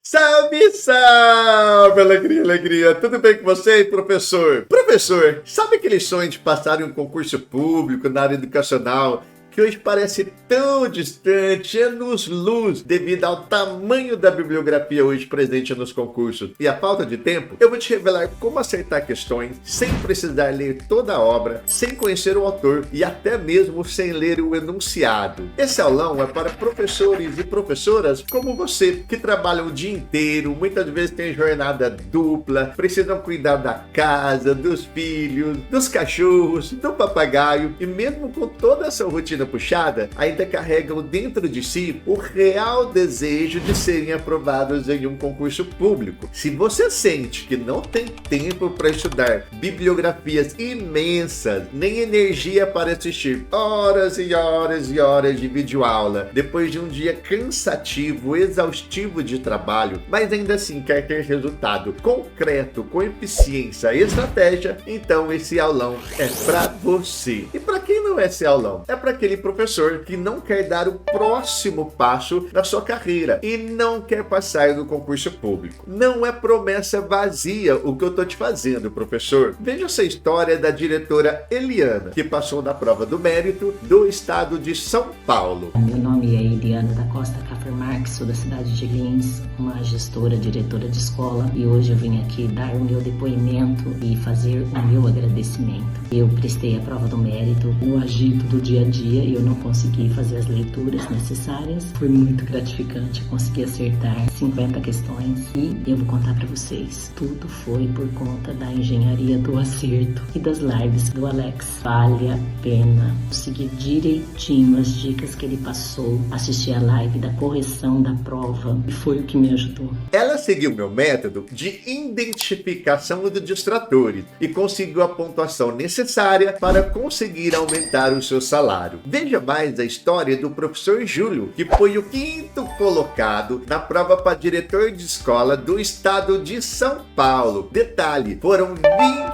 Salve, salve! Alegria, alegria! Tudo bem com você, professor? Professor, sabe aquele sonho de passar em um concurso público na área educacional que hoje parece tão distante, anos-luz, devido ao tamanho da bibliografia hoje presente nos concursos e a falta de tempo? Eu vou te revelar como acertar questões sem precisar ler toda a obra, sem conhecer o autor e até mesmo sem ler o enunciado. Esse aulão é para professores e professoras como você, que trabalham o dia inteiro, muitas vezes tem jornada dupla, precisam cuidar da casa, dos filhos, dos cachorros, do papagaio e mesmo com toda essa rotina puxada, ainda carregam dentro de si o real desejo de serem aprovados em um concurso público. Se você sente que não tem tempo para estudar bibliografias imensas, nem energia para assistir horas e horas e horas de videoaula, depois de um dia cansativo, exaustivo de trabalho, mas ainda assim quer ter resultado concreto, com eficiência e estratégia, então esse aulão é para você. E para quem não é esse aulão? É para aquele professor que não quer dar o próximo passo na sua carreira e não quer passar no concurso público. Não é promessa vazia o que eu tô te fazendo, professor. Veja essa história da diretora Eliana, que passou na prova do mérito do estado de São Paulo. Meu nome é Eliana da Costa Cafermarques, sou da cidade de Lins, uma gestora, diretora de escola, e hoje eu vim aqui dar o meu depoimento e fazer o meu agradecimento. Eu prestei a prova do mérito no agito do dia a dia e eu não consegui fazer as leituras necessárias. Foi muito gratificante, consegui acertar 50 questões e eu vou contar para vocês. Tudo foi por conta da engenharia do acerto e das lives do Alex. Vale a pena seguir direitinho as dicas que ele passou, assistir a live da correção da prova e foi o que me ajudou. Ela seguiu meu método de identificação de distratores e conseguiu a pontuação necessária para conseguir aumentar o seu salário. Veja mais a história do professor Júlio, que foi o 5º colocado na prova para diretor de escola do estado de São Paulo. Detalhe, foram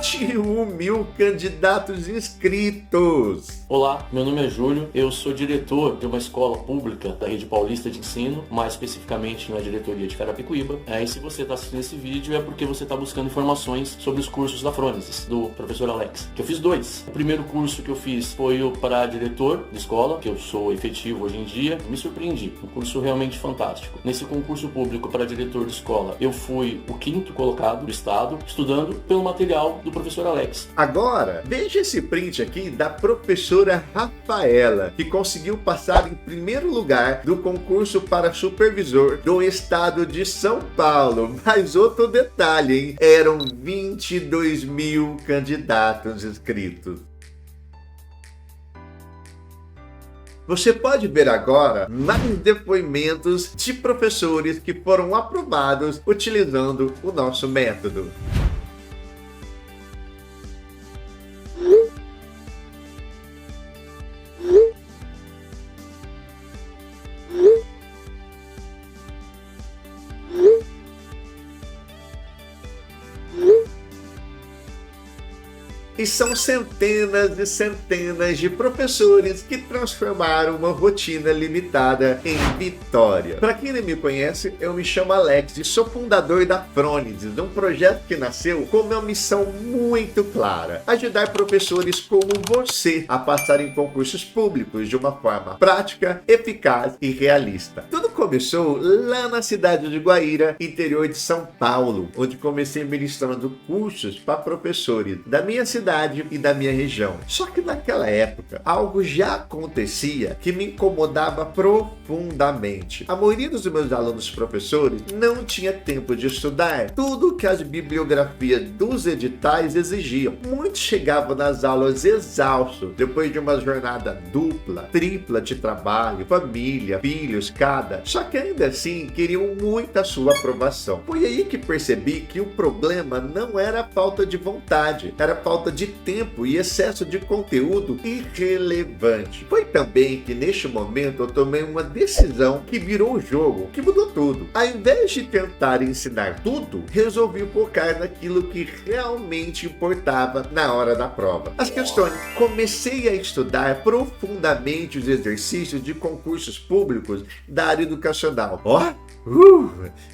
21 mil candidatos inscritos. Olá, meu nome é Júlio, eu sou diretor de uma escola pública da Rede Paulista de Ensino, mais especificamente na diretoria de Carapicuíba. E se você está assistindo esse vídeo é porque você está buscando informações sobre os cursos da Frônesis, do professor Alex, que eu fiz 2. O primeiro curso que eu fiz foi o para diretor de escola, que eu sou efetivo hoje em dia. Me surpreendi, um curso realmente fantástico. Nesse concurso público para diretor de escola, eu fui o 5º colocado do estado, estudando pelo material do professor Alex. Agora, veja esse print aqui da professora Rafaela, que conseguiu passar em primeiro lugar do concurso para supervisor do estado de São Paulo. Mas outro detalhe, hein? Eram 22 mil candidatos inscritos. Você pode ver agora mais depoimentos de professores que foram aprovados utilizando o nosso método. E são centenas e centenas de professores que transformaram uma rotina limitada em vitória. Para quem não me conhece, eu me chamo Alex e sou fundador da Frônesis, um projeto que nasceu com uma missão muito clara: ajudar professores como você a passar em concursos públicos de uma forma prática, eficaz e realista. Tudo começou lá na cidade de Guaíra, interior de São Paulo, onde comecei ministrando cursos para professores da minha cidade e da minha região. Só que naquela época, algo já acontecia que me incomodava profundamente. A maioria dos meus alunos professores não tinha tempo de estudar tudo que as bibliografias dos editais exigiam. Muitos chegavam nas aulas exaustos, depois de uma jornada dupla, tripla de trabalho, família, filhos, cada. Só que ainda assim, queriam muito a sua aprovação. Foi aí que percebi que o problema não era a falta de vontade, era a falta de tempo e excesso de conteúdo irrelevante. Foi também que neste momento eu tomei uma decisão que virou o jogo, que mudou tudo. Ao invés de tentar ensinar tudo, resolvi focar naquilo que realmente importava na hora da prova: as questões. Comecei a estudar profundamente os exercícios de concursos públicos da área educacional.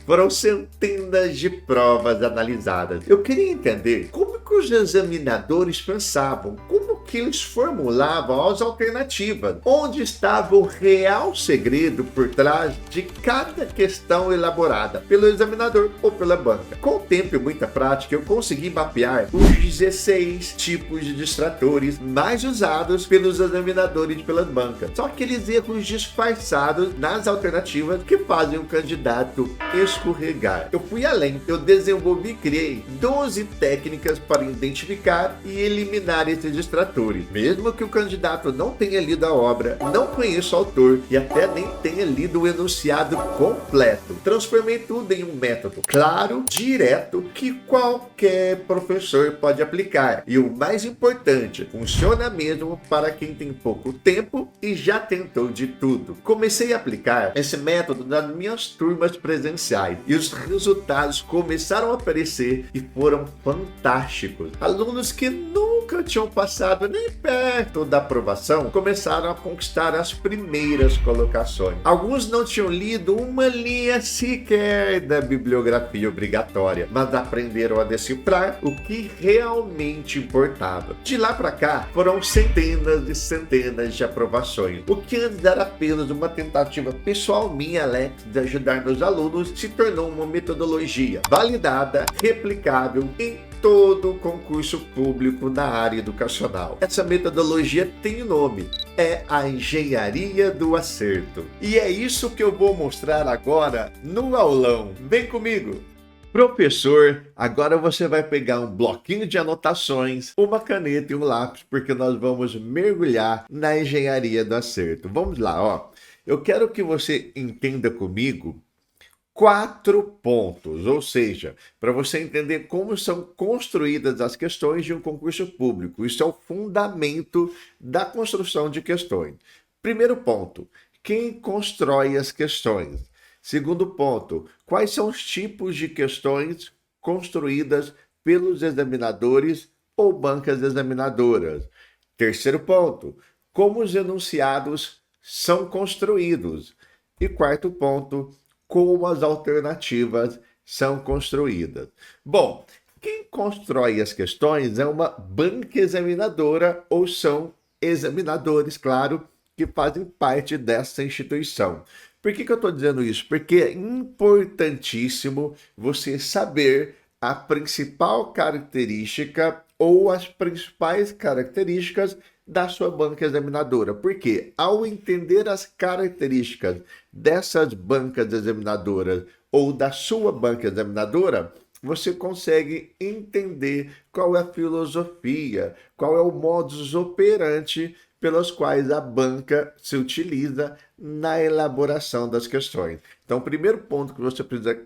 Foram centenas de provas analisadas. Eu queria entender como que os examinadores pensavam, como que eles formulavam as alternativas, onde estava o real segredo por trás de cada questão elaborada pelo examinador ou pela banca. Com o tempo e muita prática, eu consegui mapear os 16 tipos de distratores mais usados pelos examinadores pelas bancas. São aqueles erros disfarçados nas alternativas que fazem o candidato escorregar. Eu fui além, eu desenvolvi e criei 12 técnicas para identificar e eliminar esses distratores. Mesmo que o candidato não tenha lido a obra, não conheça o autor e até nem tenha lido o enunciado completo. Transformei tudo em um método claro, direto, que qualquer professor pode aplicar. E o mais importante, funciona mesmo para quem tem pouco tempo e já tentou de tudo. Comecei a aplicar esse método nas minhas turmas presenciais e os resultados começaram a aparecer e foram fantásticos. Alunos que nunca tinham passado nem perto da aprovação começaram a conquistar as primeiras colocações. Alguns não tinham lido uma linha sequer da bibliografia obrigatória, mas aprenderam a decifrar o que realmente importava. De lá para cá, foram centenas e centenas de aprovações. O que antes era apenas uma tentativa pessoal minha, Alex, de ajudar meus alunos, se tornou uma metodologia validada, replicável em todo concurso público na área educacional. Essa metodologia tem nome, é a engenharia do acerto. E é isso que eu vou mostrar agora no aulão. Vem comigo! Professor, agora você vai pegar um bloquinho de anotações, uma caneta e um lápis, porque nós vamos mergulhar na engenharia do acerto. Vamos lá, ó. Eu quero que você entenda comigo 4 pontos, ou seja, para você entender como são construídas as questões de um concurso público. Isso é o fundamento da construção de questões. Primeiro ponto, quem constrói as questões? Segundo ponto, quais são os tipos de questões construídas pelos examinadores ou bancas examinadoras? Terceiro ponto, como os enunciados são construídos? E quarto ponto, como as alternativas são construídas. Bom, quem constrói as questões é uma banca examinadora ou são examinadores, claro, que fazem parte dessa instituição. Por que eu estou dizendo isso? Porque é importantíssimo você saber a principal característica ou as principais características da sua banca examinadora. Porque ao entender as características dessas bancas examinadoras ou da sua banca examinadora, você consegue entender qual é a filosofia, qual é o modus operandi pelos quais a banca se utiliza na elaboração das questões. Então, o primeiro ponto que você precisa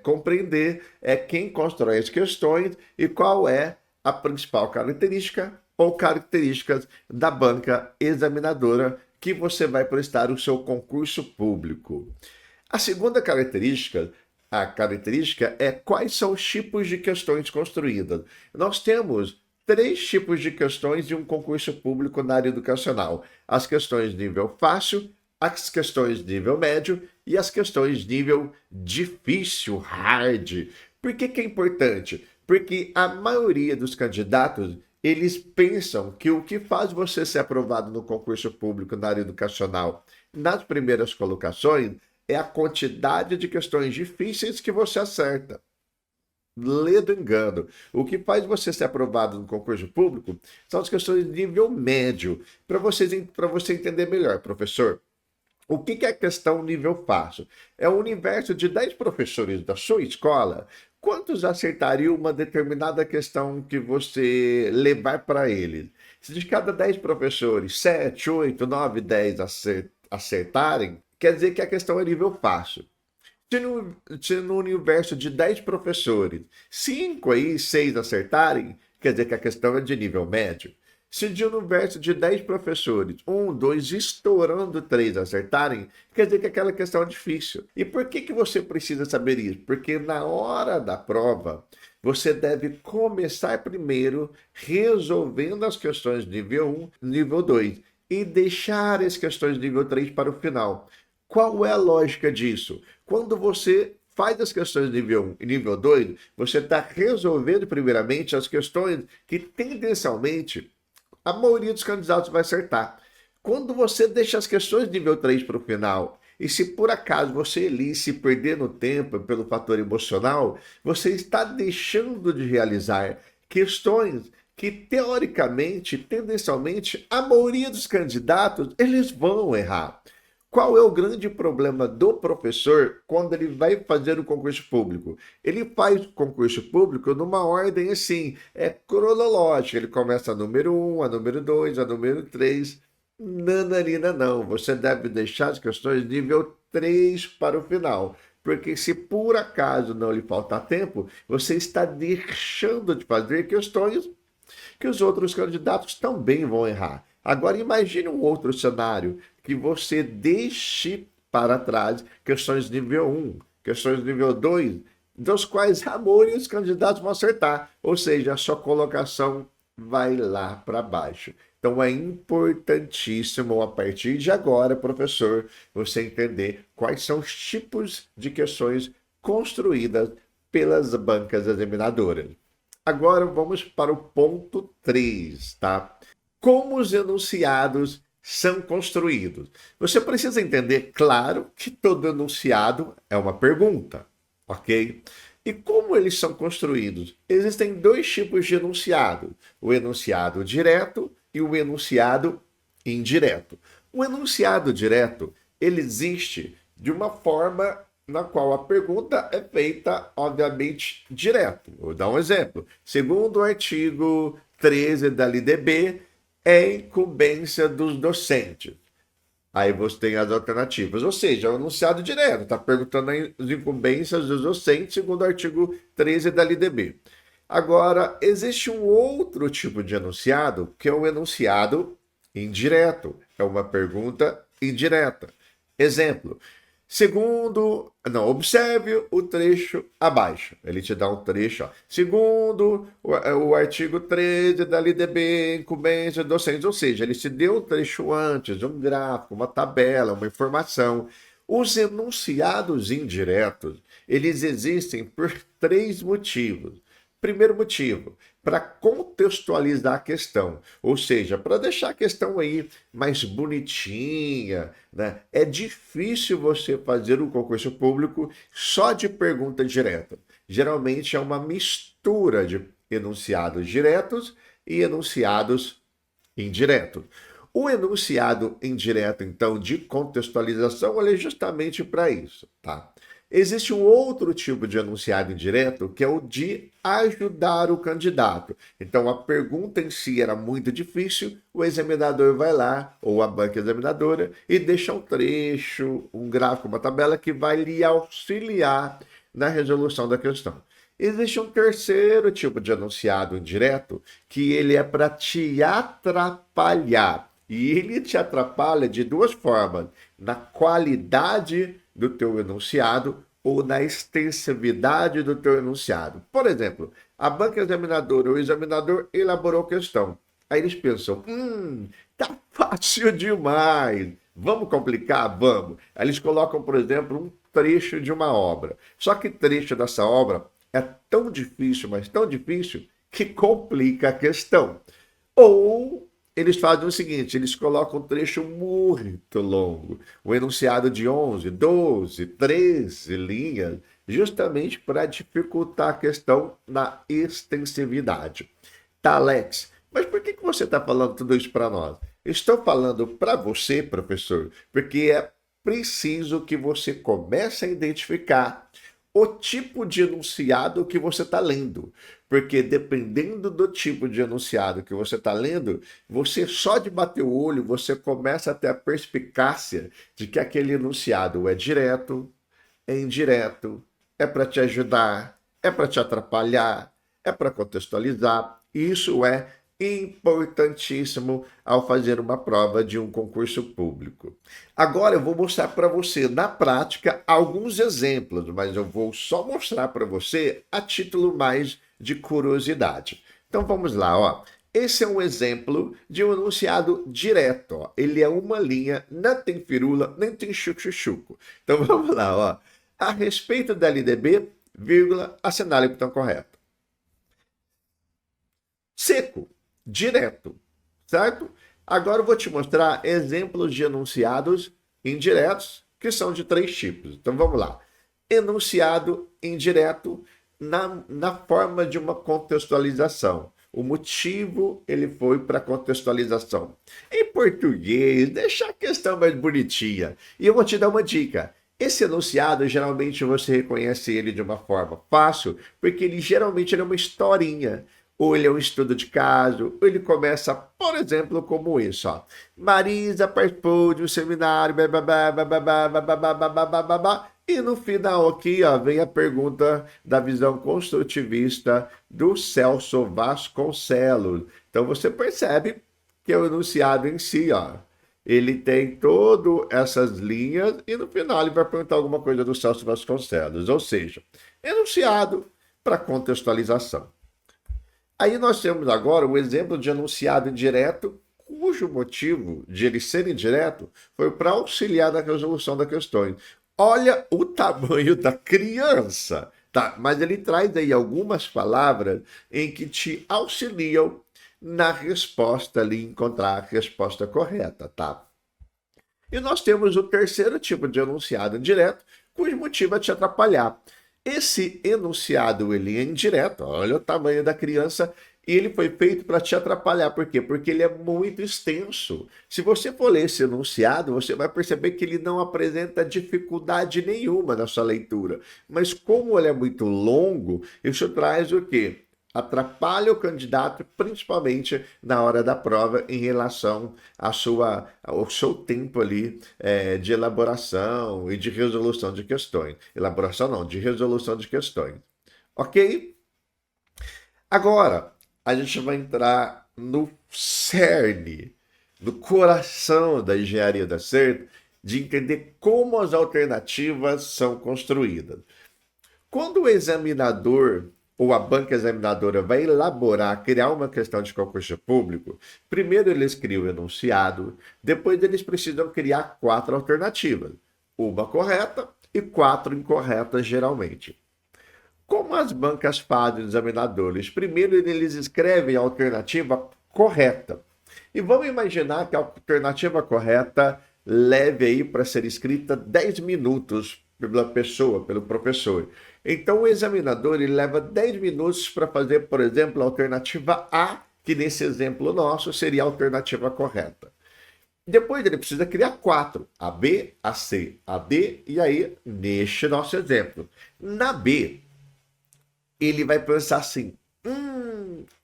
compreender é quem constrói as questões e qual é a principal característica ou características da banca examinadora que você vai prestar o seu concurso público. A segunda característica é quais são os tipos de questões construídas. Nós temos 3 tipos de questões de um concurso público na área educacional. As questões de nível fácil, as questões de nível médio e as questões de nível difícil, hard. Por que é importante? Porque a maioria dos candidatos, eles pensam que o que faz você ser aprovado no concurso público na área educacional nas primeiras colocações é a quantidade de questões difíceis que você acerta. Lê do engano. O que faz você ser aprovado no concurso público são as questões de nível médio. Para você entender melhor, professor, o que é a questão nível fácil? É o universo de 10 professores da sua escola. Quantos acertariam uma determinada questão que você levar para eles? Se de cada 10 professores, 7, 8, 9, 10 acertarem, quer dizer que a questão é nível fácil. Se no universo de 10 professores, 5 aí, 6 acertarem, quer dizer que a questão é de nível médio. Se de um universo de 10 professores, 1, 2, estourando 3 acertarem, quer dizer que aquela questão é difícil. E por que você precisa saber isso? Porque na hora da prova, você deve começar primeiro resolvendo as questões de nível 1, nível 2 e deixar as questões de nível 3 para o final. Qual é a lógica disso? Quando você faz as questões nível 1 e nível 2, você está resolvendo primeiramente as questões que tendencialmente a maioria dos candidatos vai acertar. Quando você deixa as questões nível 3 para o final, e se por acaso você ali se perder no tempo pelo fator emocional, você está deixando de realizar questões que teoricamente, tendencialmente, a maioria dos candidatos, eles vão errar. Qual é o grande problema do professor quando ele vai fazer o concurso público? Ele faz o concurso público numa ordem assim, cronológica. Ele começa a número 1, a número 2, a número 3. Nananina não. Você deve deixar as questões nível 3 para o final. Porque se por acaso não lhe faltar tempo, você está deixando de fazer questões que os outros candidatos também vão errar. Agora imagine um outro cenário, que você deixe para trás questões nível 1, questões nível 2, dos quais a maioria dos candidatos vão acertar. Ou seja, a sua colocação vai lá para baixo. Então é importantíssimo, a partir de agora, professor, você entender quais são os tipos de questões construídas pelas bancas examinadoras. Agora vamos para o ponto 3, tá? Como os enunciados são construídos? Você precisa entender, claro, que todo enunciado é uma pergunta, ok? E como eles são construídos? Existem dois tipos de enunciado: o enunciado direto e o enunciado indireto. O enunciado direto, ele existe de uma forma na qual a pergunta é feita, obviamente, direto. Vou dar um exemplo. Segundo o artigo 13 da LDB, é incumbência dos docentes. Aí você tem as alternativas, ou seja, é um enunciado direto, está perguntando as incumbências dos docentes, segundo o artigo 13 da LDB. Agora, existe um outro tipo de enunciado, que é o enunciado indireto. É uma pergunta indireta. Exemplo. Observe o trecho abaixo. Ele te dá um trecho. Ó. Segundo o artigo 13 da LDB, incumbência docentes, ou seja, ele te deu um trecho antes, um gráfico, uma tabela, uma informação. Os enunciados indiretos, eles existem por 3 motivos. Primeiro motivo, para contextualizar a questão, ou seja, para deixar a questão aí mais bonitinha, né? É difícil você fazer um concurso público só de pergunta direta. Geralmente é uma mistura de enunciados diretos e enunciados indiretos. O enunciado indireto, então, de contextualização, ele é justamente para isso, tá? Existe um outro tipo de enunciado indireto, que é o de ajudar o candidato. Então, a pergunta em si era muito difícil, o examinador vai lá, ou a banca examinadora, e deixa um trecho, um gráfico, uma tabela que vai lhe auxiliar na resolução da questão. Existe um terceiro tipo de enunciado indireto, que ele é para te atrapalhar. E ele te atrapalha de 2 formas: na qualidade do teu enunciado ou na extensividade do teu enunciado. Por exemplo, a banca examinadora ou o examinador elaborou a questão. Aí eles pensam, tá fácil demais. Vamos complicar? Vamos. Aí eles colocam, por exemplo, um trecho de uma obra. Só que trecho dessa obra é tão difícil, mas tão difícil, que complica a questão. Ou eles fazem o seguinte, eles colocam um trecho muito longo, um enunciado de 11, 12, 13 linhas, justamente para dificultar a questão na extensividade. Tá, Alex, mas por que você está falando tudo isso para nós? Estou falando para você, professor, porque é preciso que você comece a identificar o tipo de enunciado que você está lendo. Porque dependendo do tipo de enunciado que você está lendo, você só de bater o olho, você começa a ter a perspicácia de que aquele enunciado é direto, é indireto, é para te ajudar, é para te atrapalhar, é para contextualizar. Isso é importantíssimo ao fazer uma prova de um concurso público. Agora eu vou mostrar para você na prática alguns exemplos, mas eu vou só mostrar para você a título mais de curiosidade. Então vamos lá, ó. esse é um exemplo de um enunciado direto. Ó. Ele é uma linha, não tem firula, nem tem chuchu-chuco. Então vamos lá. Ó. A respeito da LDB, vírgula, assinale o botão correto. Seco, direto, certo? Agora eu vou te mostrar exemplos de enunciados indiretos, que são de 3 tipos. Então vamos lá. Enunciado indireto na forma de uma contextualização. O motivo, ele foi para contextualização. Em português, deixa a questão mais bonitinha. E eu vou te dar uma dica. Esse enunciado, geralmente você reconhece ele de uma forma fácil, porque ele geralmente é uma historinha. Ou ele é um estudo de caso, ou ele começa, por exemplo, como isso. Ó. Marisa participou de um seminário, e no final aqui ó, vem a pergunta da visão construtivista do Celso Vasconcelos. Então você percebe que é o enunciado em si, ó, ele tem todas essas linhas e no final ele vai perguntar alguma coisa do Celso Vasconcelos. Ou seja, enunciado para contextualização. Aí nós temos agora o exemplo de enunciado indireto, cujo motivo de ele ser indireto foi para auxiliar na resolução das questões. Olha o tamanho da criança, tá? Mas ele traz aí algumas palavras em que te auxiliam na resposta ali, encontrar a resposta correta, tá? E nós temos o terceiro tipo de enunciado indireto, cujo motivo é te atrapalhar. Esse enunciado, ele é indireto, olha o tamanho da criança, e ele foi feito para te atrapalhar. Por quê? Porque ele é muito extenso. Se você for ler esse enunciado, você vai perceber que ele não apresenta dificuldade nenhuma na sua leitura. Mas como ele é muito longo, isso traz o quê? Atrapalha o candidato, principalmente na hora da prova, em relação ao seu tempo ali de elaboração e de resolução de questões. Elaboração não, de resolução de questões. Ok? Agora, a gente vai entrar no cerne, no coração da engenharia da certa, de entender como as alternativas são construídas. Quando o examinador ou a banca examinadora vai elaborar, criar uma questão de concurso público, primeiro eles criam o enunciado, depois eles precisam criar 4 alternativas, uma correta e 4 incorretas geralmente. Como as bancas fazem os examinadores? Primeiro eles escrevem a alternativa correta. E vamos imaginar que a alternativa correta leve aí para ser escrita 10 minutos pela pessoa, pelo professor. Então o examinador ele leva 10 minutos para fazer, por exemplo, a alternativa A, que nesse exemplo nosso seria a alternativa correta. Depois ele precisa criar 4, a B, a C, a D, e aí, neste nosso exemplo. Na B, ele vai pensar assim,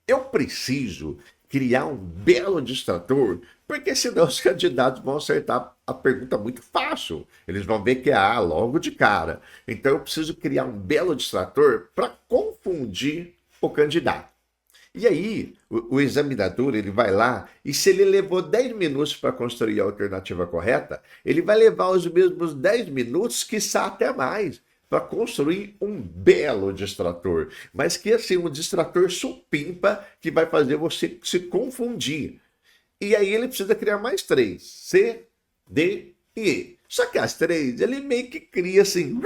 eu preciso criar um belo distrator, porque senão os candidatos vão acertar a pergunta muito fácil. Eles vão ver que é A logo de cara. Então eu preciso criar um belo distrator para confundir o candidato. E aí o examinador ele vai lá e se ele levou 10 minutos para construir a alternativa correta, ele vai levar os mesmos 10 minutos, quiçá até mais, para construir um belo distrator, mas que assim, um distrator supimpa que vai fazer você se confundir. E aí ele precisa criar mais 3, C, D e E. Só que as 3, ele meio que cria assim,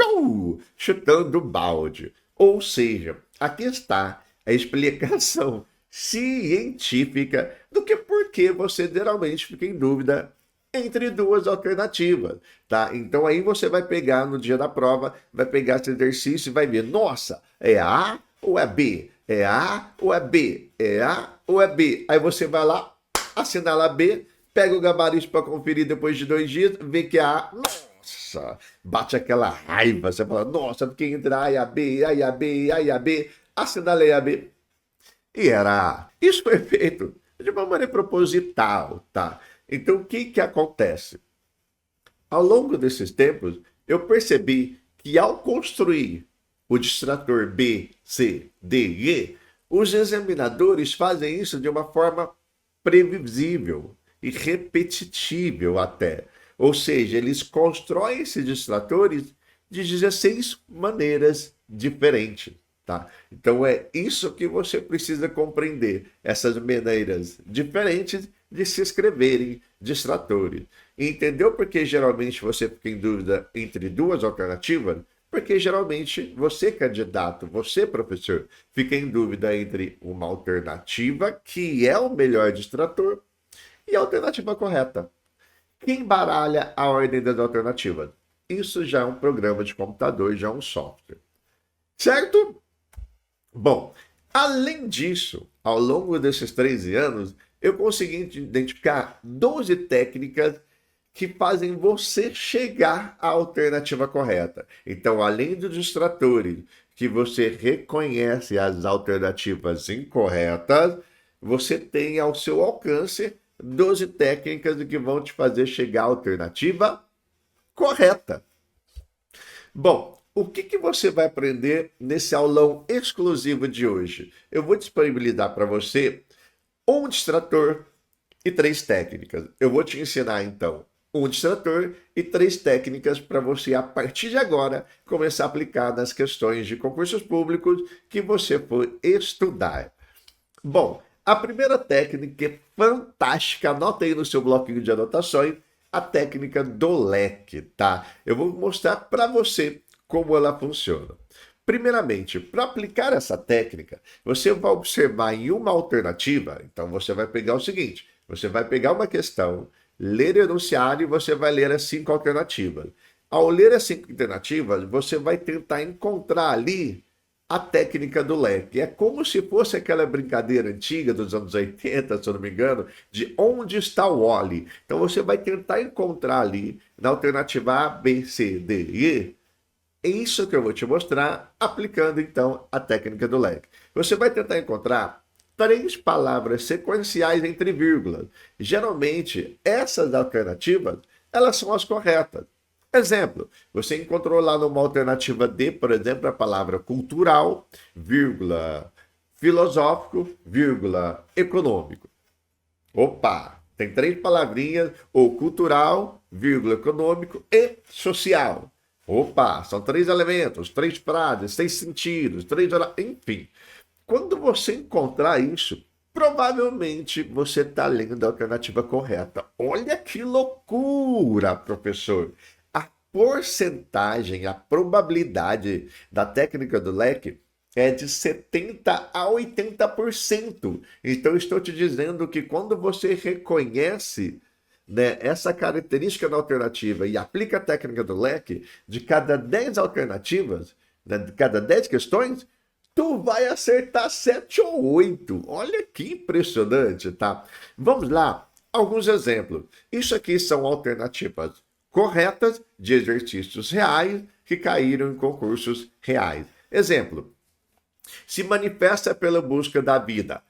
chutando balde. Ou seja, aqui está a explicação científica do que por que você geralmente fica em dúvida entre 2 alternativas, tá? Então aí você vai pegar no dia da prova, vai pegar esse exercício e vai ver, nossa, é A ou é B? É A ou é B? É A ou é B? Aí você vai lá, assinala B, pega o gabarito para conferir depois de 2 dias, vê que é A, nossa, bate aquela raiva, você fala, nossa, fiquei entre A e a B, A e a B, A e a B, assinalei a B, e era A. Isso foi feito de uma maneira proposital, tá? Então, o que acontece? Ao longo desses tempos, eu percebi que ao construir o distrator B, C, D e E, os examinadores fazem isso de uma forma previsível e repetitível até. Ou seja, eles constroem esses distratores de 16 maneiras diferentes. tá? Então é isso que você precisa compreender, essas maneiras diferentes de se escreverem distratores. Entendeu por que geralmente você fica em dúvida entre duas alternativas? Porque geralmente você, candidato, você, professor, fica em dúvida entre uma alternativa que é o melhor distrator e a alternativa correta. Quem baralha a ordem das alternativas? Isso já é um programa de computador, já é um software. Certo? Bom, além disso, ao longo desses 13 anos, eu consegui identificar 12 técnicas que fazem você chegar à alternativa correta. Então, além dos distratores, que você reconhece as alternativas incorretas, você tem ao seu alcance 12 técnicas que vão te fazer chegar à alternativa correta. Bom, o que você vai aprender nesse aulão exclusivo de hoje? Eu vou disponibilizar para você um distrator e 3 técnicas. Eu vou te ensinar, então, um distrator e 3 técnicas para você, a partir de agora, começar a aplicar nas questões de concursos públicos que você for estudar. Bom, a primeira técnica é fantástica, anota aí no seu bloquinho de anotações, a técnica do leque, tá? Eu vou mostrar para você como ela funciona. Primeiramente, para aplicar essa técnica, você vai observar em uma alternativa, então você vai pegar o seguinte, você vai pegar uma questão, ler o enunciado e você vai ler as 5 alternativas. Ao ler as 5 alternativas, você vai tentar encontrar ali a técnica do leque. É como se fosse aquela brincadeira antiga dos anos 80, se eu não me engano, de onde está o Wally. Então você vai tentar encontrar ali, na alternativa A, B, C, D e E, é isso que eu vou te mostrar, aplicando então a técnica do leque. Você vai tentar encontrar 3 palavras sequenciais entre vírgulas. Geralmente, essas alternativas, elas são as corretas. Exemplo, você encontrou lá numa alternativa D, por exemplo, a palavra cultural, vírgula, filosófico, vírgula, econômico. Opa, tem 3 palavrinhas, ou cultural, vírgula, econômico e social. Opa, são 3 elementos, 3 frases, 6 sentidos, 3 enfim. Quando você encontrar isso, provavelmente você está lendo a alternativa correta. Olha que loucura, professor! A porcentagem, a probabilidade da técnica do leque é de 70% a 80%. Então, estou te dizendo que quando você reconhece, né, essa característica da alternativa e aplica a técnica do leque, de cada 10 alternativas, né, de cada 10 questões, tu vai acertar 7 ou 8. Olha que impressionante, tá? Vamos lá, alguns exemplos. Isso aqui são alternativas corretas de exercícios reais que caíram em concursos reais. Exemplo, se manifesta pela busca da vida.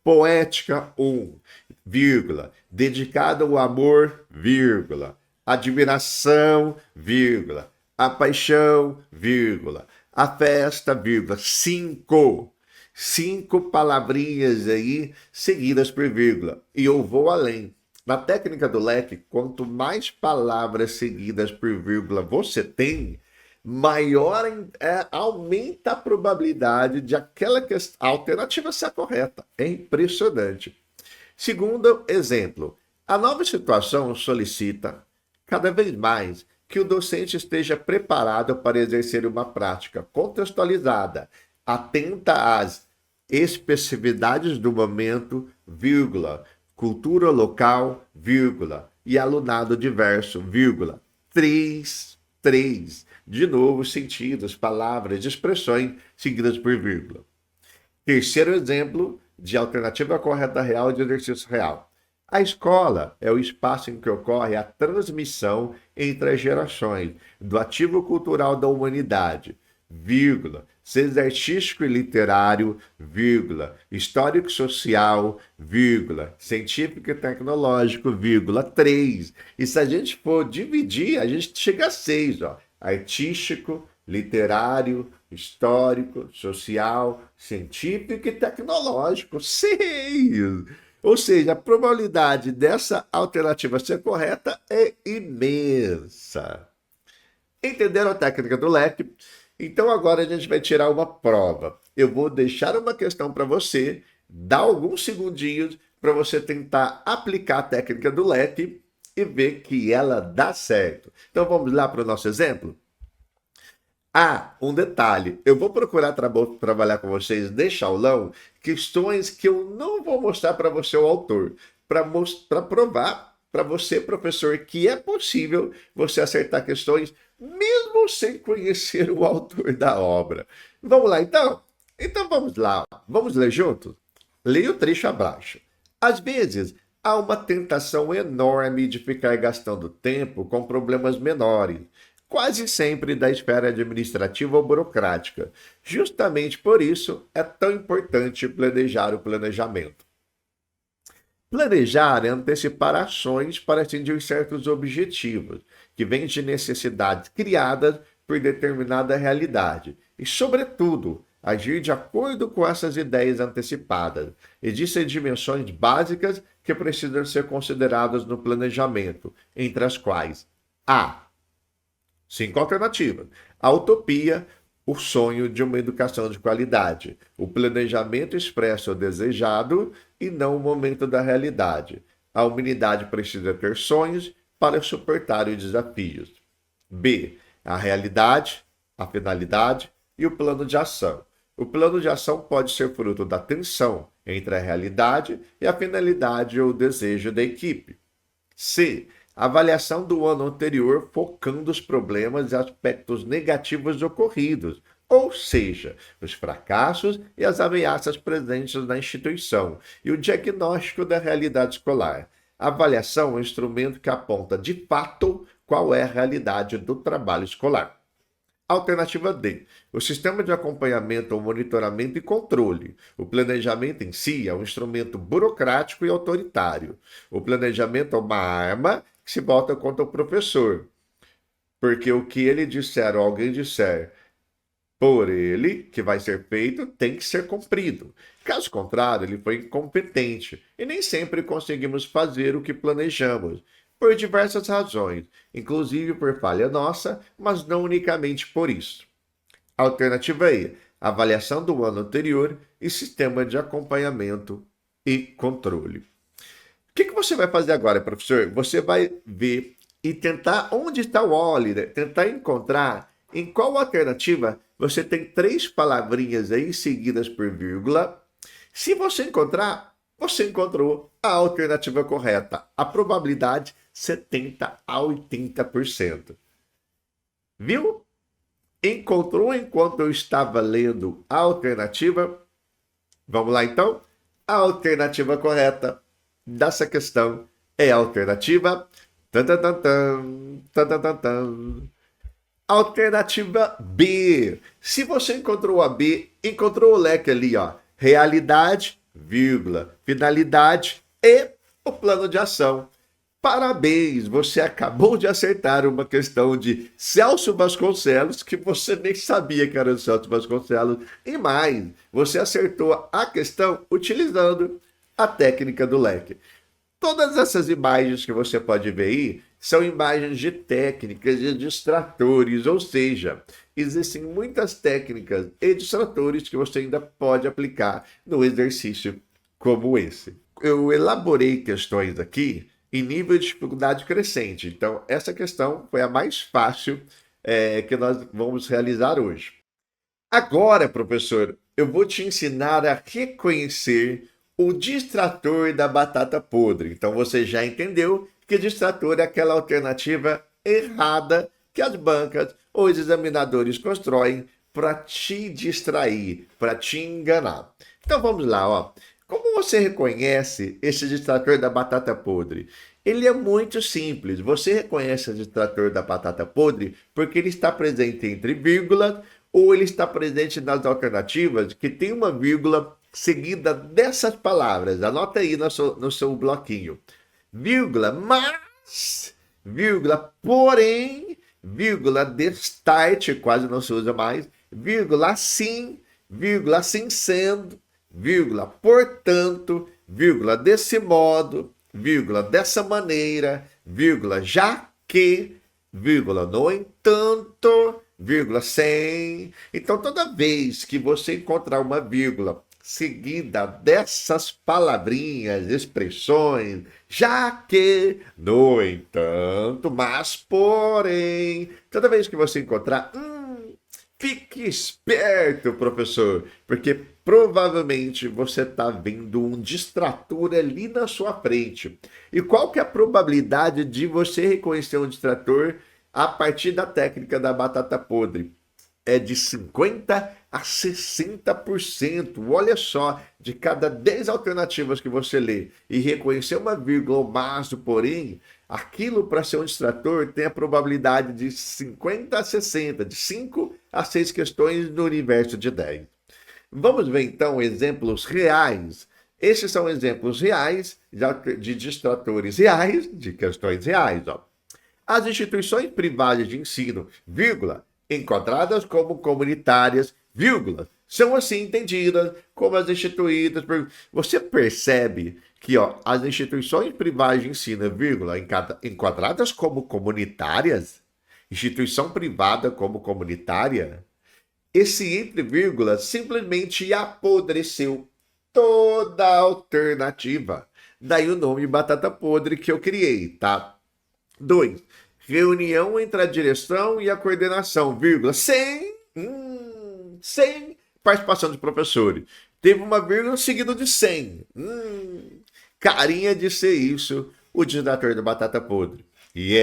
Poética 1, vírgula, dedicada ao amor, vírgula, admiração, vírgula, a paixão, vírgula, a festa, vírgula, 5. 5 palavrinhas aí seguidas por vírgula. E eu vou além. Na técnica do leque, quanto mais palavras seguidas por vírgula você tem, maior aumenta a probabilidade de aquela alternativa ser correta. É impressionante. Segundo exemplo, a nova situação solicita cada vez mais que o docente esteja preparado para exercer uma prática contextualizada, atenta às especificidades do momento, vírgula, cultura local, vírgula, e alunado diverso, vírgula, 3. De novo, sentidos, palavras, expressões seguidas por vírgula. Terceiro exemplo de alternativa correta real de exercício real. A escola é o espaço em que ocorre a transmissão entre as gerações do ativo cultural da humanidade, vírgula, seja artístico e literário, vírgula, histórico e social, vírgula, científico e tecnológico, vírgula, 3. E se a gente for dividir, a gente chega a 6, ó. Artístico, literário, histórico, social, científico e tecnológico. 6! Ou seja, a probabilidade dessa alternativa ser correta é imensa. Entenderam a técnica do leque? Então agora a gente vai tirar uma prova. Eu vou deixar uma questão para você, dar alguns segundinhos para você tentar aplicar a técnica do leque e ver que ela dá certo. Então vamos lá para o nosso exemplo? Um detalhe, eu vou procurar trabalhar com vocês, deixa aulão, questões que eu não vou mostrar para você o autor, para provar para você, professor, que é possível você acertar questões mesmo sem conhecer o autor da obra. Vamos lá então? Então vamos lá, vamos ler juntos? Leia o trecho abaixo. Às vezes, há uma tentação enorme de ficar gastando tempo com problemas menores, quase sempre da esfera administrativa ou burocrática. Justamente por isso é tão importante planejar o planejamento. Planejar é antecipar ações para atingir certos objetivos, que vêm de necessidades criadas por determinada realidade, e, sobretudo, agir de acordo com essas ideias antecipadas. Existem dimensões básicas que precisam ser consideradas no planejamento, entre as quais a 5 alternativas. A utopia, o sonho de uma educação de qualidade. O planejamento expressa o desejado e não o momento da realidade. A humanidade precisa ter sonhos para suportar os desafios. B. A realidade, a finalidade e o plano de ação. O plano de ação pode ser fruto da tensão entre a realidade e a finalidade ou o desejo da equipe. C. Avaliação do ano anterior focando os problemas e aspectos negativos ocorridos, ou seja, os fracassos e as ameaças presentes na instituição, e o diagnóstico da realidade escolar. A avaliação é um instrumento que aponta de fato qual é a realidade do trabalho escolar. Alternativa D. O sistema de acompanhamento ou monitoramento e controle. O planejamento em si é um instrumento burocrático e autoritário. O planejamento é uma arma que se volta contra o professor, porque o que ele disser ou alguém disser por ele, que vai ser feito, tem que ser cumprido. Caso contrário, ele foi incompetente e nem sempre conseguimos fazer o que planejamos, por diversas razões, inclusive por falha nossa, mas não unicamente por isso. Alternativa E. Avaliação do ano anterior e sistema de acompanhamento e controle. O que você vai fazer agora, professor? Você vai ver e tentar onde está o Oliver, tentar encontrar em qual alternativa você tem 3 palavrinhas aí seguidas por vírgula. Se você encontrar, você encontrou a alternativa correta. A probabilidade 70 a 80%. Viu? Encontrou enquanto eu estava lendo a alternativa? Vamos lá então? A alternativa correta dessa questão é a alternativa alternativa B. Se você encontrou a B, encontrou o leque ali, ó. Realidade, vírgula, finalidade e o plano de ação. Parabéns, você acabou de acertar uma questão de Celso Vasconcelos, que você nem sabia que era o Celso Vasconcelos. E mais, você acertou a questão utilizando a técnica do leque. Todas essas imagens que você pode ver aí são imagens de técnicas e distratores, ou seja, existem muitas técnicas e distratores que você ainda pode aplicar no exercício como esse. Eu elaborei questões aqui em nível de dificuldade crescente, então essa questão foi a mais fácil que nós vamos realizar hoje. Agora, professor, eu vou te ensinar a reconhecer o distrator da batata podre. Então você já entendeu que distrator é aquela alternativa errada que as bancas ou os examinadores constroem para te distrair, para te enganar. Então vamos lá, ó. Como você reconhece esse distrator da batata podre? Ele é muito simples. Você reconhece o distrator da batata podre porque ele está presente entre vírgulas ou ele está presente nas alternativas que tem uma vírgula seguida dessas palavras. Anota aí no seu bloquinho. Vírgula, mas, vírgula, porém, vírgula, destarte, quase não se usa mais, vírgula, assim sendo, vírgula, portanto, vírgula, desse modo, vírgula, dessa maneira, vírgula, já que, vírgula, no entanto, vírgula, sem. Então, toda vez que você encontrar uma vírgula seguida dessas palavrinhas, expressões, já que, no entanto, mas, porém, toda vez que você encontrar, fique esperto, professor, porque provavelmente você está vendo um distrator ali na sua frente. E qual que é a probabilidade de você reconhecer um distrator a partir da técnica da batata podre? É de 50% a 60%. Olha só, de cada 10 alternativas que você lê e reconhecer uma vírgula ou mais do porém, aquilo para ser um distrator tem a probabilidade de 50 a 60, de 5 a 6 questões no universo de 10. Vamos ver então exemplos reais. Esses são exemplos reais de distratores reais, de questões reais. Ó. As instituições privadas de ensino, vírgula, enquadradas como comunitárias, vírgula, são assim entendidas como as instituídas por... Você percebe que as instituições privadas de ensino, vírgula, enquadradas como comunitárias, instituição privada como comunitária, esse entre vírgula simplesmente apodreceu toda a alternativa. Daí o nome batata podre que eu criei, tá? 2. Reunião entre a direção e a coordenação, vírgula, sem participação dos professores. Teve uma vírgula seguida de 100. Carinha de ser isso, o distrator da batata podre. E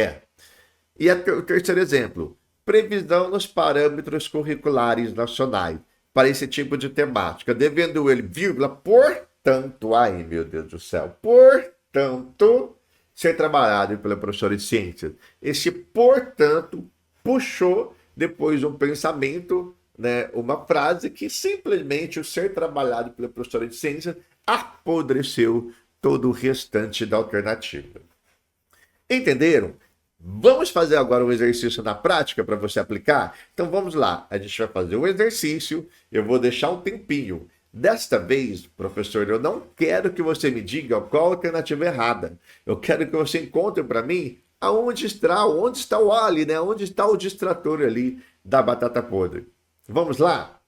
o terceiro exemplo, previsão nos parâmetros curriculares nacionais para esse tipo de temática, devendo ele, vírgula, portanto, ai meu Deus do céu, portanto, ser trabalhado pela professora de ciências. Esse, portanto, puxou depois um pensamento, né, uma frase que simplesmente o ser trabalhado pela professora de ciências apodreceu todo o restante da alternativa. Entenderam? Vamos fazer agora um exercício na prática para você aplicar? Então vamos lá, a gente vai fazer um exercício, eu vou deixar um tempinho. Desta vez, professor, eu não quero que você me diga qual a alternativa errada. Eu quero que você encontre para mim onde está o ali, né? Onde está o distrator ali da batata podre. Vamos lá?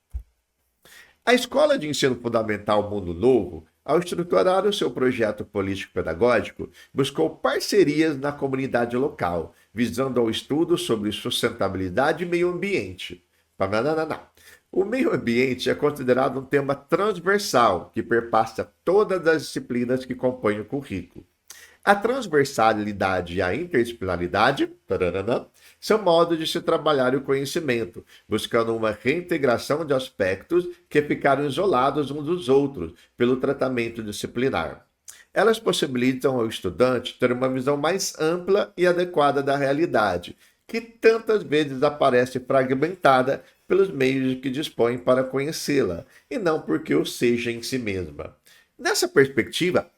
A Escola de Ensino Fundamental Mundo Novo, ao estruturar o seu projeto político-pedagógico, buscou parcerias na comunidade local, visando ao estudo sobre sustentabilidade e meio ambiente. O meio ambiente é considerado um tema transversal que perpassa todas as disciplinas que compõem o currículo. A transversalidade e a interdisciplinaridade são modos de se trabalhar o conhecimento, buscando uma reintegração de aspectos que ficaram isolados uns dos outros pelo tratamento disciplinar. Elas possibilitam ao estudante ter uma visão mais ampla e adequada da realidade, que tantas vezes aparece fragmentada pelos meios de que dispõe para conhecê-la, e não porque o seja em si mesma. Nessa perspectiva,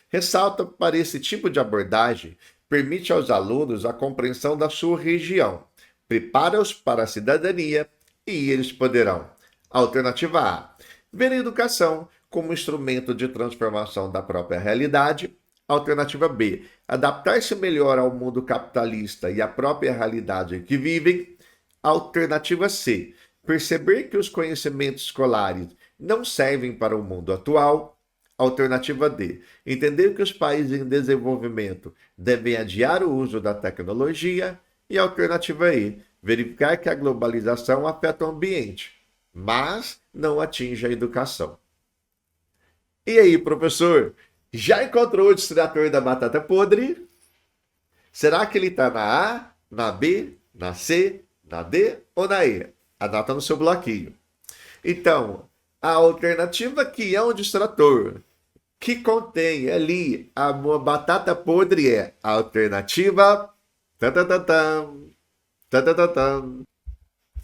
ressalta para esse tipo de abordagem, permite aos alunos a compreensão da sua região, prepara-os para a cidadania e eles poderão. Alternativa A. Ver a educação como instrumento de transformação da própria realidade. Alternativa B. Adaptar-se melhor ao mundo capitalista e à própria realidade em que vivem. Alternativa C. Perceber que os conhecimentos escolares não servem para o mundo atual. Alternativa D. Entender que os países em desenvolvimento devem adiar o uso da tecnologia. E alternativa E. Verificar que a globalização afeta o ambiente, mas não atinge a educação. E aí, professor? Já encontrou o distrator da batata podre? Será que ele está na A, na B, na C, na D ou na E? Anota no seu bloquinho. Então, a alternativa que é um distrator, que contém ali a batata podre é a alternativa...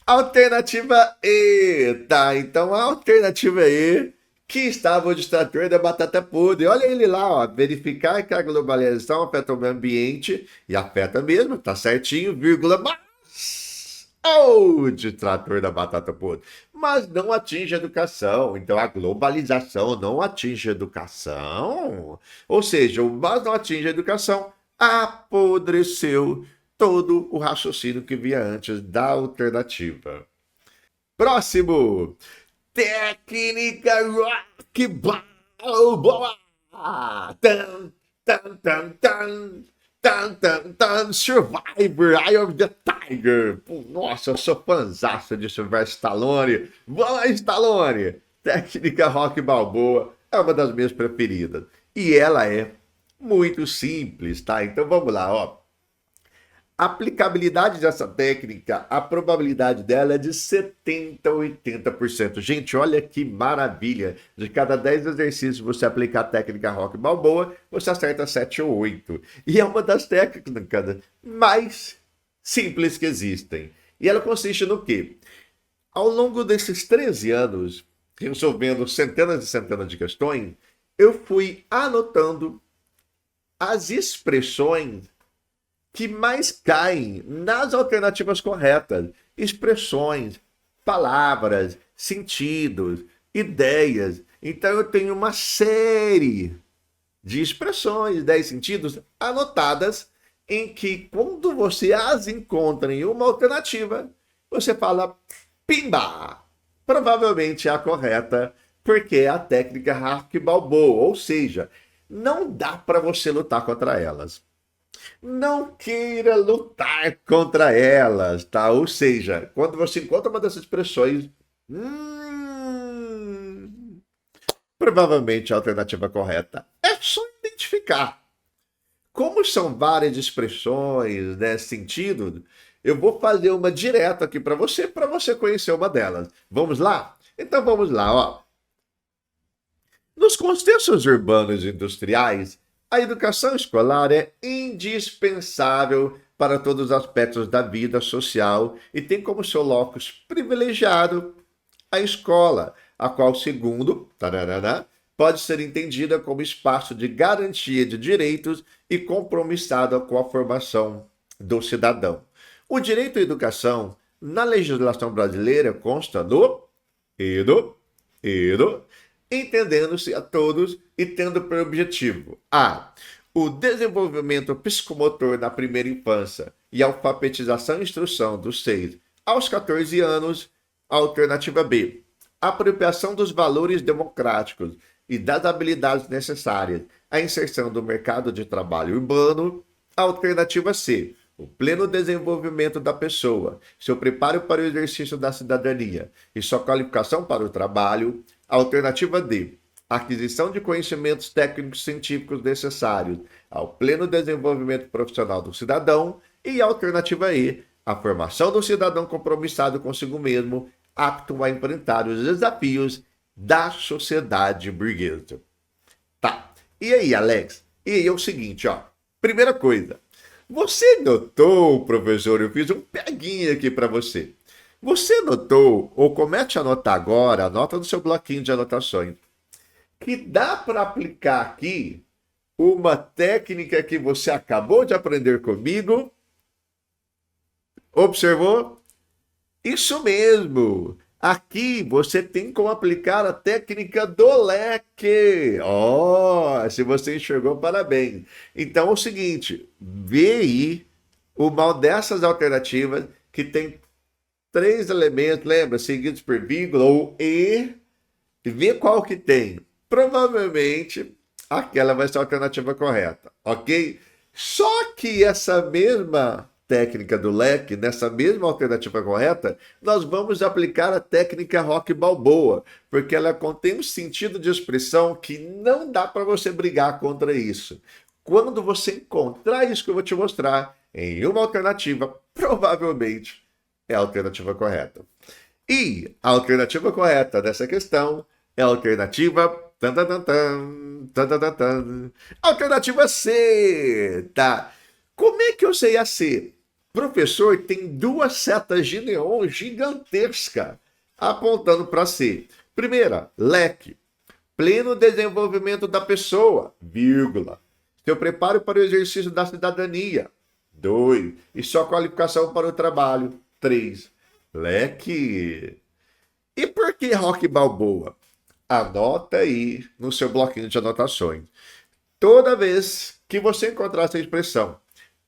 Alternativa E. Tá, então a alternativa E, que estava o distrator da batata podre. Olha ele lá, ó. Verificar que a globalização afeta o meio ambiente, e afeta mesmo, tá certinho, vírgula, mas o distrator da batata podre. Mas não atinge a educação. Então a globalização não atinge a educação. Ou seja, o mas não atinge a educação apodreceu todo o raciocínio que vinha antes da alternativa. Próximo. Técnica rock balboa. Tan, tan, tan, tan. Tan, tan, tan, Survivor, Eye of the Tiger. Pô, nossa, eu sou fãzaço de Sylvester Stallone. Vamos lá, Stallone. Técnica rock balboa é uma das minhas preferidas. E ela é muito simples, tá? Então vamos lá, ó. A aplicabilidade dessa técnica, a probabilidade dela é de 70% a 80%. Gente, olha que maravilha. De cada 10 exercícios você aplicar a técnica rock balboa, você acerta 7 ou 8. E é uma das técnicas mais simples que existem. E ela consiste no quê? Ao longo desses 13 anos, resolvendo centenas e centenas de questões, eu fui anotando as expressões que mais caem nas alternativas corretas. Expressões, palavras, sentidos, ideias. Então eu tenho uma série de expressões, ideias, sentidos anotadas em que quando você as encontra em uma alternativa, você fala pimba! Provavelmente é a correta, porque é a técnica rock balboa, ou seja, não dá para você lutar contra elas. Não queira lutar contra elas, tá? Ou seja, quando você encontra uma dessas expressões, provavelmente a alternativa correta é só identificar. Como são várias expressões, né, sentido, eu vou fazer uma direta aqui para você conhecer uma delas. Vamos lá? Então vamos lá, ó. Nos contextos urbanos e industriais, a educação escolar é indispensável para todos os aspectos da vida social e tem como seu locus privilegiado a escola, a qual, segundo, pode ser entendida como espaço de garantia de direitos e compromissada com a formação do cidadão. O direito à educação, na legislação brasileira, consta no entendendo-se a todos e tendo por objetivo a. O desenvolvimento psicomotor na primeira infância e alfabetização e instrução dos 6 aos 14 anos. Alternativa B. A apropriação dos valores democráticos e das habilidades necessárias à inserção do mercado de trabalho urbano. Alternativa C. O pleno desenvolvimento da pessoa, seu preparo para o exercício da cidadania e sua qualificação para o trabalho. Alternativa D. A aquisição de conhecimentos técnicos científicos necessários ao pleno desenvolvimento profissional do cidadão. E alternativa E. A formação do cidadão compromissado consigo mesmo, apto a enfrentar os desafios da sociedade burguesa. Tá. E aí, Alex? E aí é o seguinte, ó. Primeira coisa. Você notou, professor, eu fiz um peguinho aqui para você. Você notou, ou comece a anotar agora, anota no seu bloquinho de anotações, que dá para aplicar aqui uma técnica que você acabou de aprender comigo? Observou? Isso mesmo! Aqui você tem como aplicar a técnica do leque. Se você enxergou, parabéns. Então é o seguinte, vê aí uma dessas alternativas que tem 3 elementos, lembra? Seguidos por vírgula ou e vê qual que tem. Provavelmente aquela vai ser a alternativa correta, ok? Só que essa mesma técnica do leque, nessa mesma alternativa correta, nós vamos aplicar a técnica rock balboa, porque ela contém um sentido de expressão que não dá para você brigar contra isso. Quando você encontrar isso que eu vou te mostrar em uma alternativa, provavelmente é a alternativa correta. E a alternativa correta dessa questão é a alternativa alternativa C, tá? Como é que eu sei a C? Professor, tem 2 setas de neon gigantescas apontando para C. Primeira, leque. Pleno desenvolvimento da pessoa, vírgula. Seu preparo para o exercício da cidadania, 2. E sua qualificação para o trabalho, 3. Leque. E por que rock balboa? Anota aí no seu bloquinho de anotações. Toda vez que você encontrar essa expressão,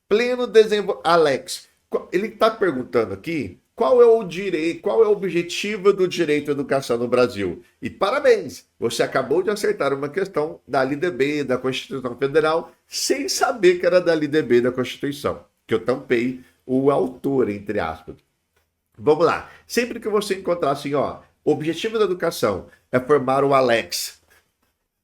Pleno desenvolvimento. Alex, ele está perguntando aqui qual é o direito, qual é o objetivo do direito à educação no Brasil. E parabéns, você acabou de acertar uma questão da LDB, da Constituição Federal, sem saber que era da LDB da Constituição, que eu tampei o autor, entre aspas. Vamos lá. Sempre que você encontrar assim, ó, o objetivo da educação é formar o Alex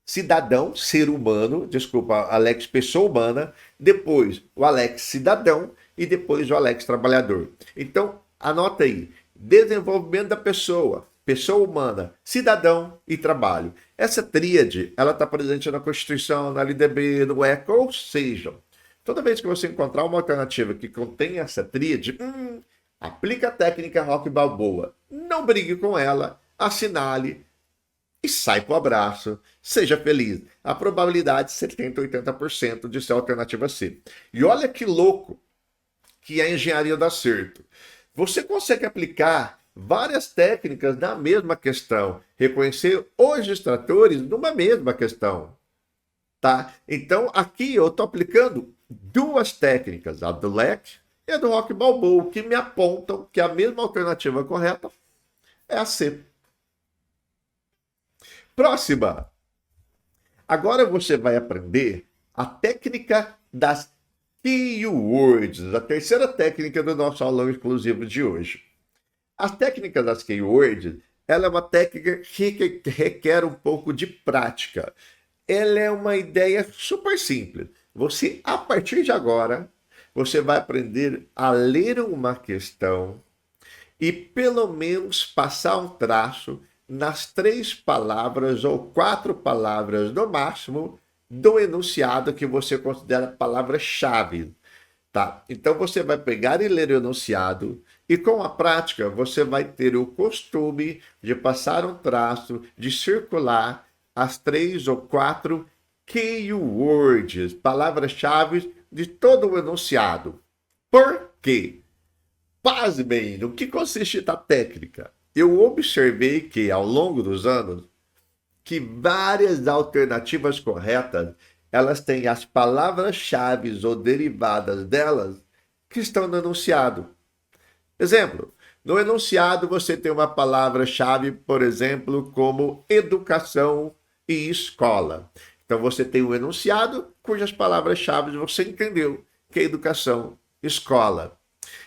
cidadão, ser humano, desculpa, Alex pessoa humana, depois o Alex cidadão e depois o Alex trabalhador. Então, anota aí, desenvolvimento da pessoa, pessoa humana, cidadão e trabalho. Essa tríade, ela está presente na Constituição, na LDB, no ECA, ou seja, toda vez que você encontrar uma alternativa que contém essa tríade, aplica a técnica Rock Balboa. Não brigue com ela, assinale e sai pro abraço. Seja feliz. A probabilidade é 70%, 80% de ser a alternativa C. E olha que louco que a engenharia dá certo. Você consegue aplicar várias técnicas na mesma questão, reconhecer os distratores numa mesma questão. Tá? Então, aqui eu estou aplicando duas técnicas, a do LEC e a do Rock Balboa, que me apontam que a mesma alternativa correta é a C. Próxima. Agora você vai aprender a técnica das keywords, a terceira técnica do nosso aulão exclusivo de hoje. A técnica das keywords, ela é uma técnica que requer um pouco de prática. Ela é uma ideia super simples. Você, a partir de agora, você vai aprender a ler uma questão e pelo menos passar um traço nas 3 palavras ou 4 palavras no máximo do enunciado que você considera palavra-chave. Tá? Então você vai pegar e ler o enunciado e com a prática você vai ter o costume de passar um traço, de circular as 3 ou 4 keywords, palavras-chave de todo o enunciado. Por quê? Pasmem, no que consiste a técnica? Eu observei que, ao longo dos anos, que várias alternativas corretas, elas têm as palavras-chave ou derivadas delas que estão no enunciado. Exemplo, no enunciado você tem uma palavra-chave, por exemplo, como educação e escola. Então você tem um enunciado cujas palavras-chave você entendeu, que é educação, escola.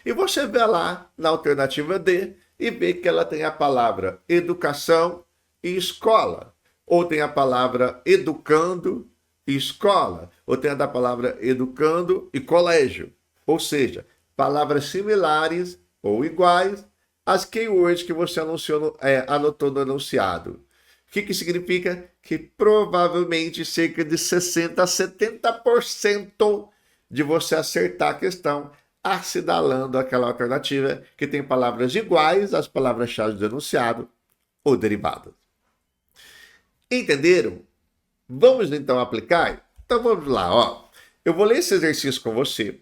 E você vê lá na alternativa D e vê que ela tem a palavra educação e escola. Ou tem a palavra educando e escola. Ou tem a palavra educando e colégio. Ou seja, palavras similares ou iguais às keywords que você anotou no enunciado. O que significa? Que provavelmente cerca de 60% a 70% de você acertar a questão assinalando aquela alternativa que tem palavras iguais às palavras-chave do enunciado ou derivadas. Entenderam? Vamos então aplicar? Então vamos lá, ó. Eu vou ler esse exercício com você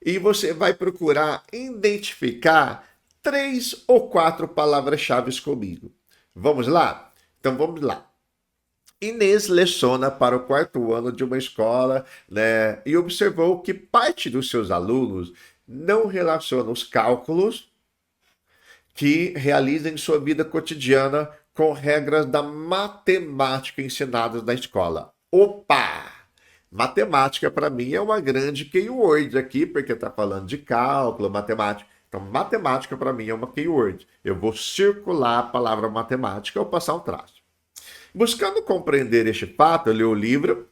e você vai procurar identificar 3 ou 4 palavras-chave comigo. Vamos lá? Então vamos lá. Inês leciona para o 4º ano de uma escola, né, e observou que parte dos seus alunos não relaciona os cálculos que realiza em sua vida cotidiana com regras da matemática ensinadas na escola. Opa! Matemática, para mim, é uma grande keyword aqui, porque está falando de cálculo, matemática. Então, matemática, para mim, é uma keyword. Eu vou circular a palavra matemática ou passar um traço. Buscando compreender este fato, leu o livro.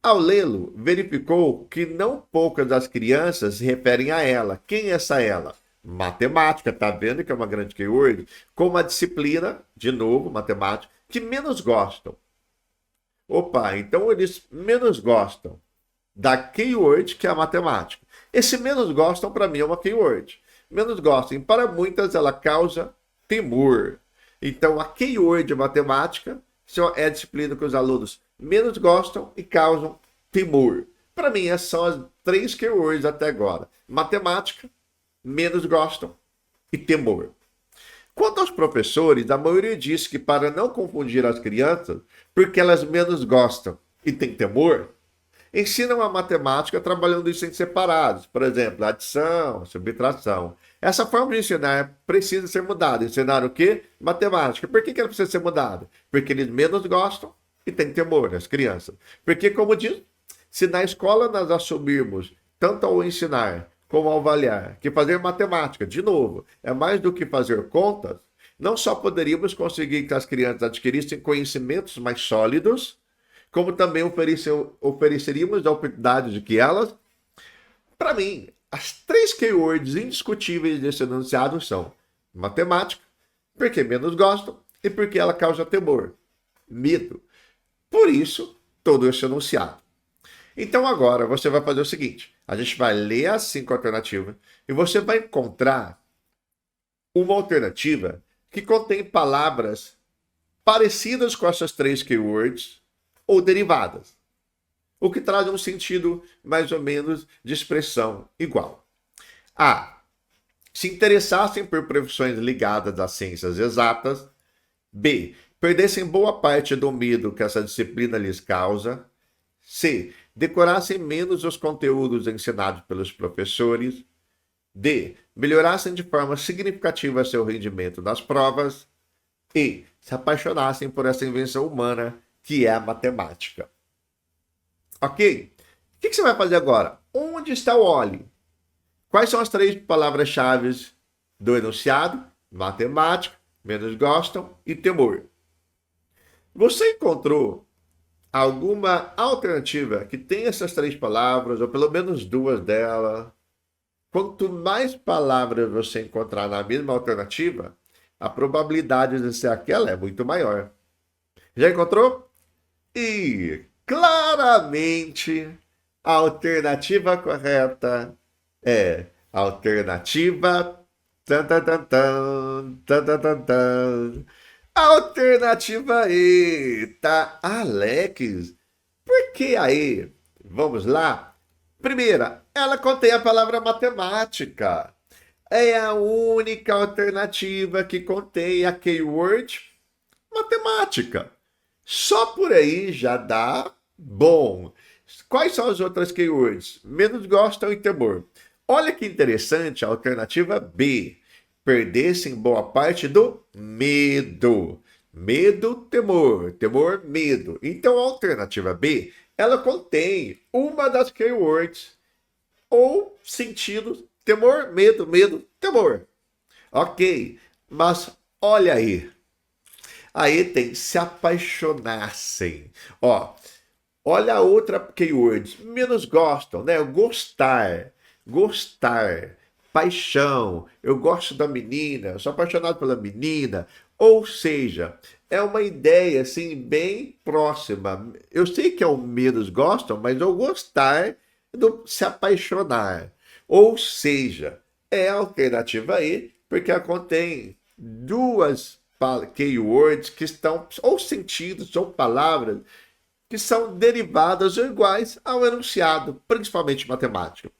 Ao lê-lo, verificou que não poucas das crianças se referem a ela. Quem é essa ela? Matemática, tá vendo que é uma grande keyword? Como a disciplina, de novo, matemática, que menos gostam. Opa, então eles menos gostam da keyword que é a matemática. Esse menos gostam, para mim, é uma keyword. Menos gostam. E para muitas, ela causa temor. Então, a keyword matemática é a disciplina que os alunos menos gostam e causam temor. Para mim, essas são as 3 keywords até agora. Matemática, menos gostam e temor. Quanto aos professores, a maioria diz que para não confundir as crianças, porque elas menos gostam e têm temor, ensinam a matemática trabalhando isso em separados. Por exemplo, adição, subtração. Essa forma de ensinar precisa ser mudada. Ensinar o quê? Matemática. Por que ela precisa ser mudada? Porque eles menos gostam e têm temor, as crianças. Porque, como diz, se na escola nós assumirmos, tanto ao ensinar como ao avaliar, que fazer matemática, de novo, é mais do que fazer contas, não só poderíamos conseguir que as crianças adquirissem conhecimentos mais sólidos, como também ofereceríamos a oportunidade de que elas, para mim, as 3 keywords indiscutíveis desse enunciado são matemática, porque menos gostam e porque ela causa temor, medo. Por isso, todo esse enunciado. Então agora você vai fazer o seguinte, a gente vai ler as 5 alternativas e você vai encontrar uma alternativa que contém palavras parecidas com essas 3 keywords ou derivadas, o que traz um sentido mais ou menos de expressão igual. A. Se interessassem por profissões ligadas às ciências exatas. B. Perdessem boa parte do medo que essa disciplina lhes causa. C. Decorassem menos os conteúdos ensinados pelos professores. D. Melhorassem de forma significativa seu rendimento nas provas. E. Se apaixonassem por essa invenção humana que é a matemática. Ok? O que você vai fazer agora? Onde está o olhe? Quais são as 3 palavras-chave do enunciado? Matemática, menos gostam e temor. Você encontrou alguma alternativa que tem essas 3 palavras, ou pelo menos 2 delas? Quanto mais palavras você encontrar na mesma alternativa, a probabilidade de ser aquela é muito maior. Já encontrou? E claramente a alternativa correta é a alternativa alternativa E, tá? Alex, por que a E? Vamos lá. Primeira, ela contém a palavra matemática. É a única alternativa que contém a keyword matemática. Só por aí já dá bom. Quais são as outras keywords? Menos gostam e temor. Olha que interessante a alternativa B. Perdessem boa parte do medo. Medo, temor. Temor, medo. Então a alternativa B, ela contém uma das keywords ou sentidos. Temor, medo, medo, temor. Ok, mas olha aí. Aí tem se apaixonassem. Ó, olha a outra keyword. Menos gostam, né? Gostar. Gostar. Paixão. Eu gosto da menina. Eu sou apaixonado pela menina. Ou seja, é uma ideia assim bem próxima. Eu sei que é o menos gostam, mas o gostar do se apaixonar. Ou seja, é a alternativa E, porque ela contém 2 keywords que estão, ou sentidos, ou palavras, que são derivadas ou iguais ao enunciado, principalmente matemática.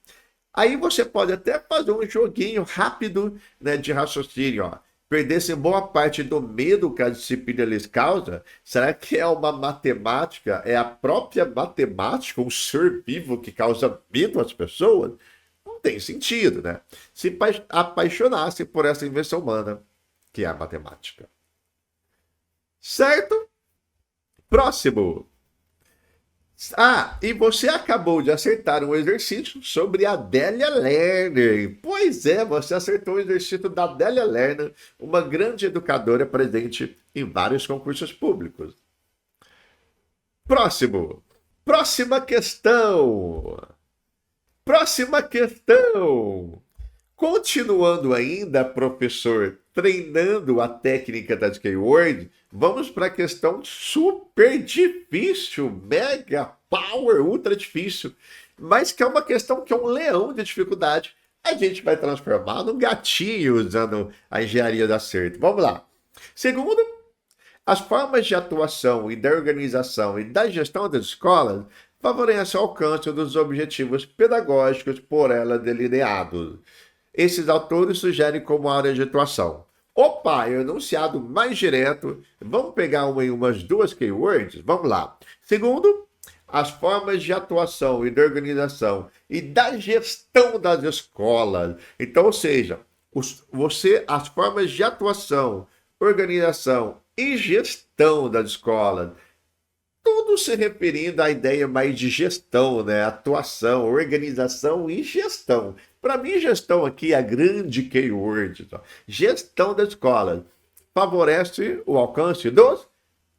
Aí você pode até fazer um joguinho rápido, né, de raciocínio. Ó. Perdessem boa parte do medo que a disciplina lhes causa? Será que é uma matemática, é a própria matemática, um ser vivo que causa medo às pessoas? Não tem sentido, né? Se apaixonassem por essa invenção humana, que é a matemática. Certo? Próximo. Ah, e você acabou de acertar um exercício sobre a Adélia Lerner. Pois é, você acertou o exercício da Adélia Lerner, uma grande educadora presente em vários concursos públicos. Próximo. Próxima questão. Próxima questão. Continuando ainda, professor, treinando a técnica das keywords, vamos para a questão super difícil, mega power, ultra difícil, mas que é uma questão que é um leão de dificuldade. A gente vai transformar num gatinho usando a engenharia do acerto. Vamos lá. Segundo, as formas de atuação e da organização e da gestão das escolas favorecem o alcance dos objetivos pedagógicos por ela delineados. Esses autores sugerem como área de atuação. Opa, enunciado mais direto. Vamos pegar umas 2 keywords? Vamos lá. Segundo, as formas de atuação e de organização e da gestão das escolas. Então, ou seja, as formas de atuação, organização e gestão das escolas, tudo se referindo à ideia mais de gestão, né? Atuação, organização e gestão. Para mim, gestão aqui é a grande keyword. Tá? Gestão da escola favorece o alcance dos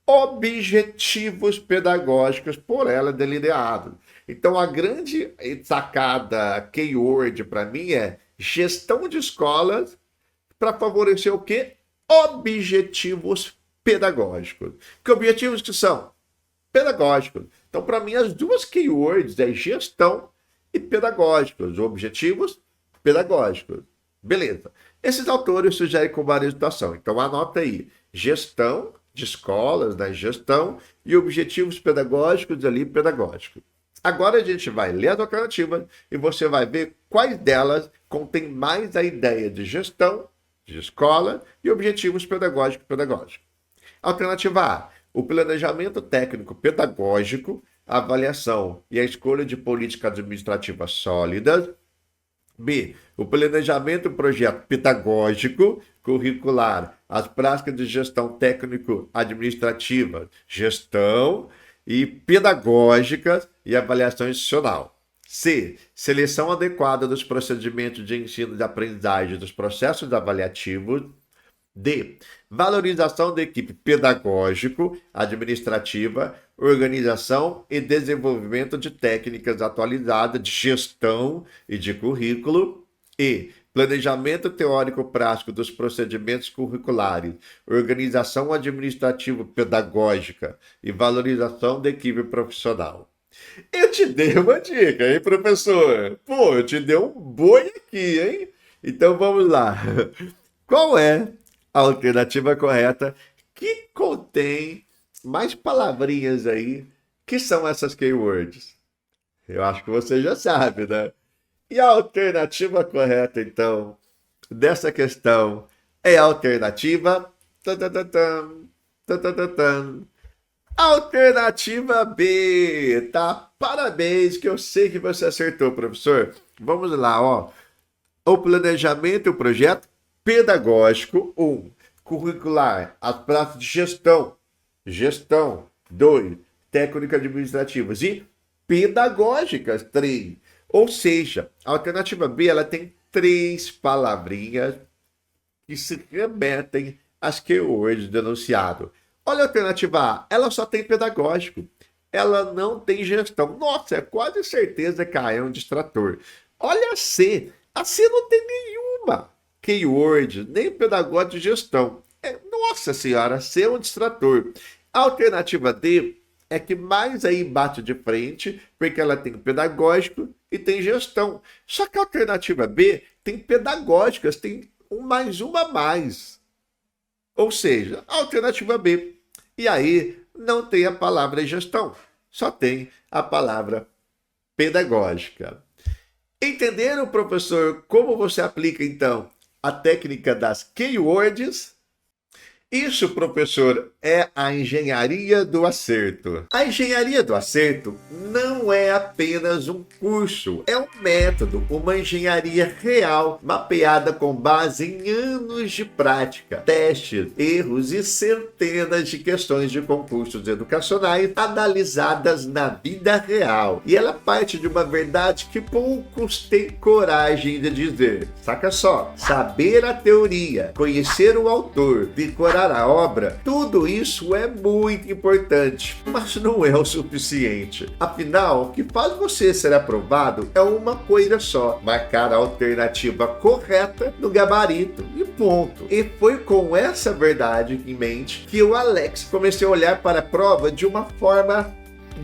objetivos pedagógicos por ela delineados. Então, a grande sacada keyword para mim é gestão de escolas para favorecer o quê? Objetivos pedagógicos. Que objetivos que são? Pedagógicos. Então, para mim, as duas keywords é gestão e pedagógicos, objetivos pedagógicos. Beleza. Esses autores sugerem com várias situações. Então, anota aí. Gestão de escolas, né? Gestão e objetivos pedagógicos ali, pedagógicos. Agora a gente vai ler as alternativas e você vai ver quais delas contém mais a ideia de gestão, de escola e objetivos pedagógicos. Alternativa A. O planejamento técnico pedagógico, a avaliação e a escolha de políticas administrativas sólidas. B. O planejamento e projeto pedagógico, curricular, as práticas de gestão técnico-administrativa, gestão e pedagógicas e avaliação institucional. C. Seleção adequada dos procedimentos de ensino e aprendizagem dos processos avaliativos. D. Valorização da equipe pedagógico, administrativa, organização e desenvolvimento de técnicas atualizadas de gestão e de currículo. E. Planejamento teórico-prático dos procedimentos curriculares, organização administrativo-pedagógica e valorização da equipe profissional. Eu te dei uma dica, hein, professor? Pô, eu te dei um boi aqui, hein? Então vamos lá. Qual é a alternativa correta que contém mais palavrinhas aí que são essas keywords? Eu acho que você já sabe, né? E a alternativa correta, então, dessa questão é a alternativa... Alternativa B, tá? Parabéns, que eu sei que você acertou, professor. Vamos lá, ó. O planejamento e o projeto pedagógico, 1. Curricular, as práticas de gestão, 2. Técnicas administrativas e pedagógicas, 3. Ou seja, a alternativa B, ela tem 3 palavrinhas que se remetem às keywords denunciado. Olha a alternativa A, ela só tem pedagógico, ela não tem gestão. Nossa, é quase certeza que A é um distrator. Olha a C não tem nenhuma keyword, nem pedagógico de gestão. Nossa senhora, a C é um distrator. A alternativa D é que mais aí bate de frente, porque ela tem pedagógico e tem gestão. Só que a alternativa B tem pedagógicas, tem uma a mais. Ou seja, a alternativa B. E aí não tem a palavra gestão, só tem a palavra pedagógica. Entenderam, professor, como você aplica, então, a técnica das keywords? Isso, professor, é a engenharia do acerto. A engenharia do acerto não é apenas um curso, é um método, uma engenharia real, mapeada com base em anos de prática, testes, erros e centenas de questões de concursos educacionais analisadas na vida real. E ela parte de uma verdade que poucos têm coragem de dizer. Saca só, saber a teoria, conhecer o autor, decorar a obra, tudo isso é muito importante, mas não é o suficiente. Afinal, o que faz você ser aprovado é uma coisa só: marcar a alternativa correta no gabarito e ponto. E foi com essa verdade em mente que o Alex comecei a olhar para a prova de uma forma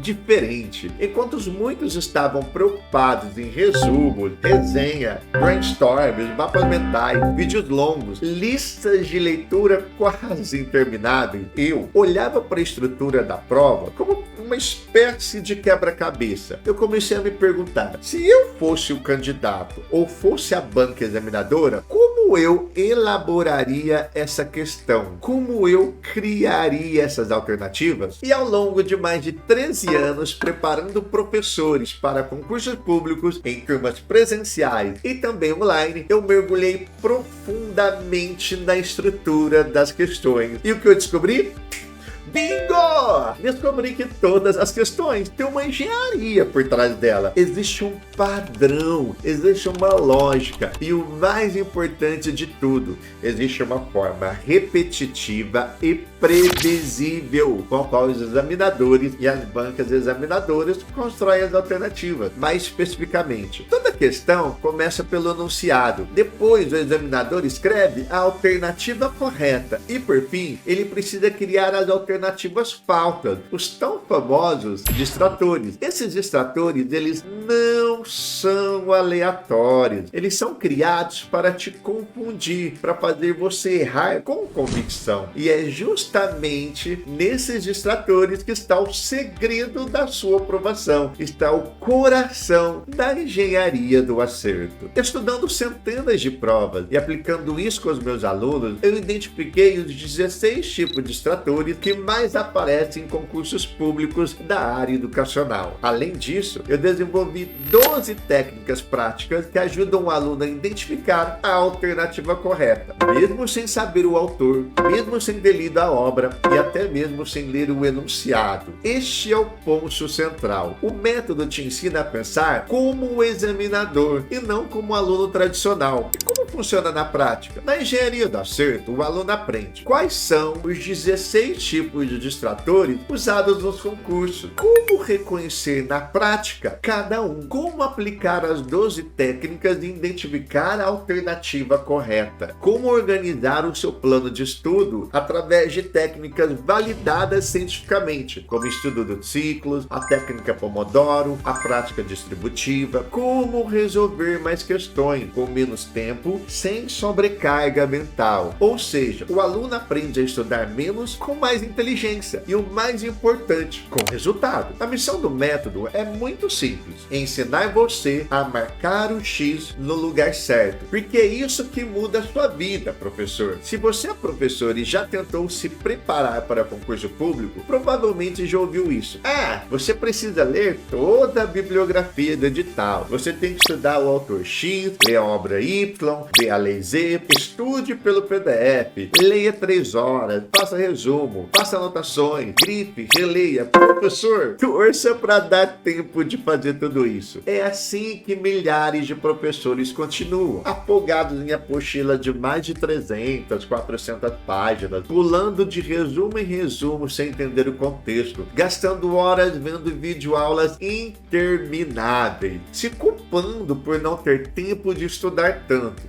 diferente. Enquanto muitos estavam preocupados em resumos, resenha, brainstorms, mapas mentais, vídeos longos, listas de leitura quase intermináveis, eu olhava para a estrutura da prova como uma espécie de quebra-cabeça. Eu comecei a me perguntar: se eu fosse o candidato ou fosse a banca examinadora, como como eu elaboraria essa questão? Como eu criaria essas alternativas? E ao longo de mais de 13 anos preparando professores para concursos públicos em turmas presenciais e também online, eu mergulhei profundamente na estrutura das questões. E o que eu descobri? Bingo! Descobri que todas as questões têm uma engenharia por trás dela. Existe um padrão, existe uma lógica e o mais importante de tudo, existe uma forma repetitiva e previsível com a qual os examinadores e as bancas examinadoras constroem as alternativas. Mais especificamente, toda questão começa pelo enunciado. Depois o examinador escreve a alternativa correta e por fim ele precisa criar as alternativas faltas, os tão famosos distratores. Esses distratores, eles não são aleatórios, eles são criados para te confundir, para fazer você errar com convicção. E é justamente nesses distratores que está o segredo da sua aprovação, está o coração da engenharia do acerto. Estudando centenas de provas e aplicando isso com os meus alunos, eu identifiquei os 16 tipos de distratores que mais aparecem em concursos públicos da área educacional. Além disso, eu desenvolvi 12 técnicas práticas que ajudam o aluno a identificar a alternativa correta, mesmo sem saber o autor, mesmo sem ter lido a obra e até mesmo sem ler o enunciado. Este é o ponto central. O método te ensina a pensar como o examinador e não como o aluno tradicional. E como funciona na prática? Na engenharia do acerto, o aluno aprende quais são os 16 tipos de distratores usados nos concursos, como reconhecer na prática cada um, como aplicar as 12 técnicas e identificar a alternativa correta, como organizar o seu plano de estudo através de técnicas validadas cientificamente, como estudo dos ciclos, a técnica Pomodoro, a prática distributiva, como resolver mais questões com menos tempo, sem sobrecarga mental. Ou seja, o aluno aprende a estudar menos com mais inteligência e o mais importante, com resultado. A missão do método é muito simples: ensinar você a marcar o X no lugar certo, porque é isso que muda a sua vida, professor. Se você é professor e já tentou se preparar para concurso público, provavelmente já ouviu isso. Você precisa ler toda a bibliografia do edital, você tem que estudar o autor X, ler a obra Y, ver a lei Z, estude pelo PDF, leia 3 horas, faça resumo, faça anotações, grife, releia. Professor, torça para dar tempo de fazer tudo isso. É assim que milhares de professores continuam, afogados em apostila de mais de 300, 400 páginas, pulando de resumo em resumo sem entender o contexto, gastando horas vendo videoaulas intermináveis, se culpando por não ter tempo de estudar tanto.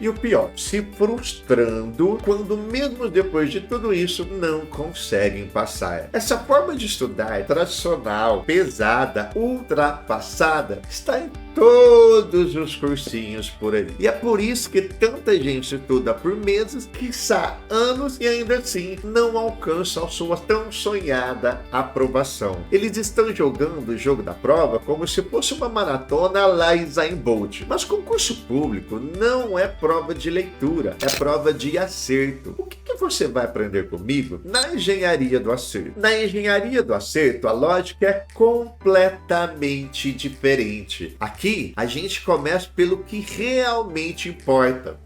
E o pior, se frustrando quando mesmo depois de tudo isso não conseguem passar. Essa forma de estudar tradicional, pesada, ultrapassada, está em todos os cursinhos por aí. E é por isso que tanta gente estuda por meses, quiçá anos, e ainda assim não alcançam a sua tão sonhada aprovação. Eles estão jogando o jogo da prova como se fosse uma maratona lá Usain Bolt. Mas concurso público não é prova de leitura, é prova de acerto. O que você vai aprender comigo na engenharia do acerto? Na engenharia do acerto, a lógica é completamente diferente. Aqui, a gente começa pelo que realmente importa: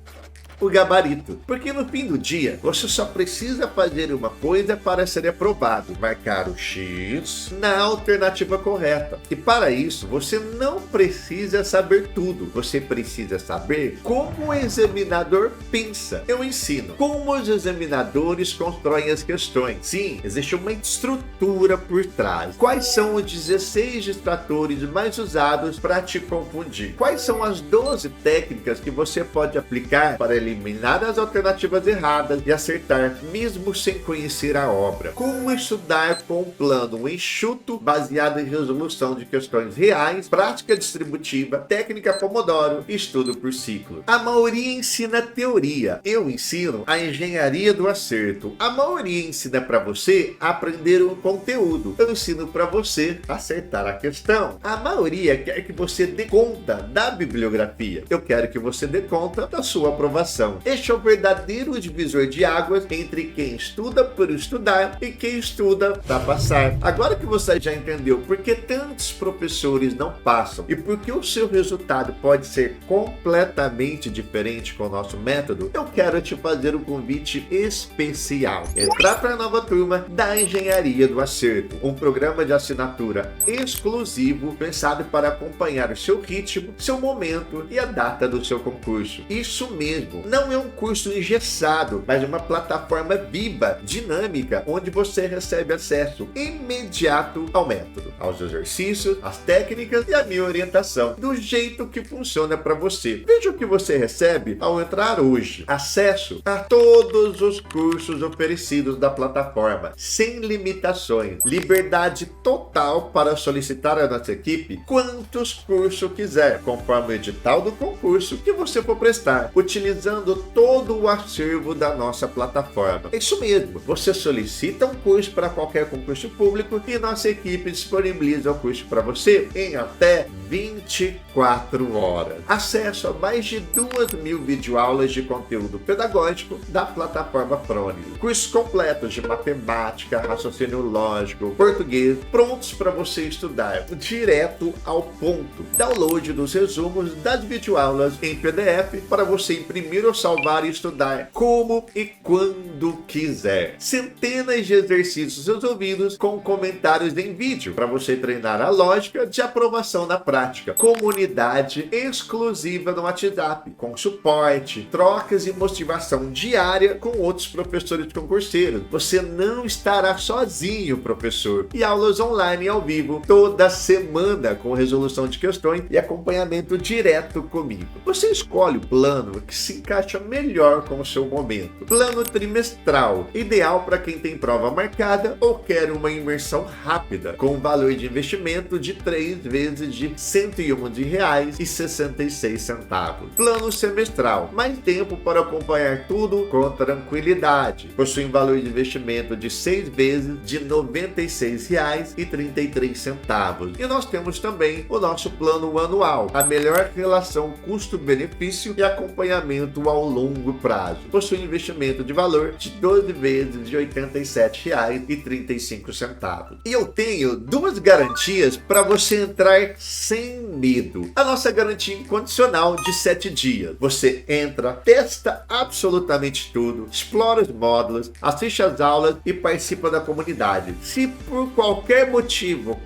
o gabarito. Porque no fim do dia, você só precisa fazer uma coisa para ser aprovado: marcar o X na alternativa correta. E para isso, você não precisa saber tudo. Você precisa saber como o examinador pensa. Eu ensino como os examinadores constroem as questões. Sim, existe uma estrutura por trás. Quais são os 16 distratores mais usados para te confundir? Quais são as 12 técnicas que você pode aplicar para eliminar as alternativas erradas e acertar mesmo sem conhecer a obra. Como estudar com um plano enxuto, baseado em resolução de questões reais, prática distributiva, técnica Pomodoro e estudo por ciclo. A maioria ensina teoria. Eu ensino a engenharia do acerto. A maioria ensina para você aprender um conteúdo. Eu ensino para você acertar a questão. A maioria quer que você dê conta da bibliografia. Eu quero que você dê conta da sua aprovação. Este é o verdadeiro divisor de águas entre quem estuda por estudar e quem estuda para passar. Agora que você já entendeu por que tantos professores não passam e por que o seu resultado pode ser completamente diferente com o nosso método, eu quero te fazer um convite especial. Entrar para a nova turma da Engenharia do Acerto, um programa de assinatura exclusivo pensado para acompanhar o seu ritmo, seu momento e a data do seu concurso. Isso mesmo, não é um curso engessado, mas uma plataforma viva, dinâmica, onde você recebe acesso imediato ao método, aos exercícios, às técnicas e à minha orientação, do jeito que funciona para você. Veja o que você recebe ao entrar hoje. Acesso a todos os cursos oferecidos da plataforma, sem limitações, liberdade total para solicitar à nossa equipe quantos cursos quiser, conforme o edital do concurso que você for prestar, utilizando todo o acervo da nossa plataforma. É isso mesmo, você solicita um curso para qualquer concurso público e nossa equipe disponibiliza o curso para você em até 24 horas. Acesso a mais de 2.000 videoaulas de conteúdo pedagógico da plataforma Prônio. Cursos completos de matemática, raciocínio lógico, português, prontos para você estudar direto ao ponto. Download dos resumos das videoaulas em PDF para você imprimir ou salvar e estudar como e quando quiser. Centenas de exercícios resolvidos com comentários em vídeo para você treinar a lógica de aprovação na prática. Comunidade exclusiva no WhatsApp, com suporte, trocas e motivação diária com outros professores concurseiros. Você não estará sozinho, professor. E aulas online ao vivo toda semana com resolução de questões e acompanhamento direto comigo. Você escolhe o plano que se encaixa melhor com o seu momento. Plano trimestral, ideal para quem tem prova marcada ou quer uma imersão rápida, com valor de investimento de 3 vezes de R$ 111,66. Plano semestral, mais tempo para acompanhar tudo com tranquilidade. Possui um valor de investimento de 6 vezes de R$ 96,33. E nós temos também o nosso plano anual, a melhor relação custo-benefício e acompanhamento ao longo prazo. Possui investimento de valor de 12 vezes de R$ 87,35. E eu tenho 2 garantias para você entrar sem medo. A nossa garantia incondicional de 7 dias. Você entra, testa absolutamente tudo, explora os módulos, assiste às aulas e participa da comunidade. Se por qualquer motivo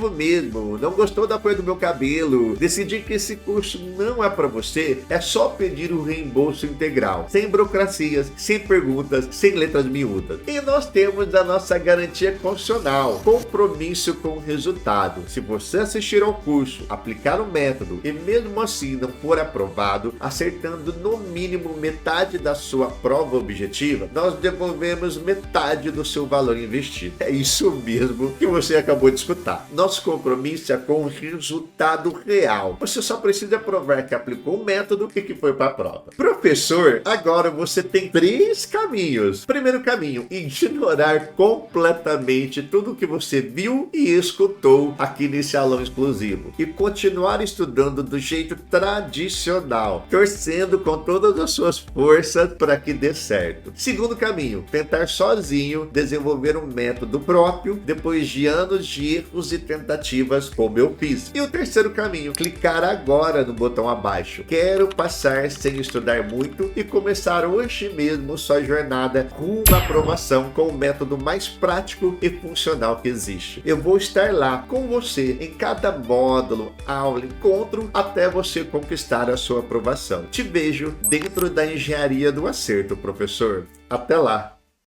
mesmo, não gostou da cor do meu cabelo, decidir que esse curso não é para você, é só pedir o reembolso integral, sem burocracias, sem perguntas, sem letras miúdas. E nós temos a nossa garantia constitucional, compromisso com o resultado. Se você assistir ao curso, aplicar o método e mesmo assim não for aprovado, acertando no mínimo metade da sua prova objetiva, nós devolvemos metade do seu valor investido. É isso mesmo que você acabou de escutar. Nosso compromisso é com o resultado real. Você só precisa provar que aplicou o método e que foi para a prova. Professor, agora você tem 3 caminhos. Primeiro caminho, ignorar completamente tudo que você viu e escutou aqui nesse aulão exclusivo e continuar estudando do jeito tradicional, torcendo com todas as suas forças para que dê certo. Segundo caminho, tentar sozinho desenvolver um método próprio depois de anos de erros e tentativas, como eu fiz. E o terceiro caminho, clicar agora no botão abaixo. Quero passar sem estudar muito e começar hoje mesmo sua jornada rumo à aprovação com o método mais prático e funcional que existe. Eu vou estar lá com você em cada módulo, aula, encontro, até você conquistar a sua aprovação. Te vejo dentro da Engenharia do Acerto, professor. Até lá!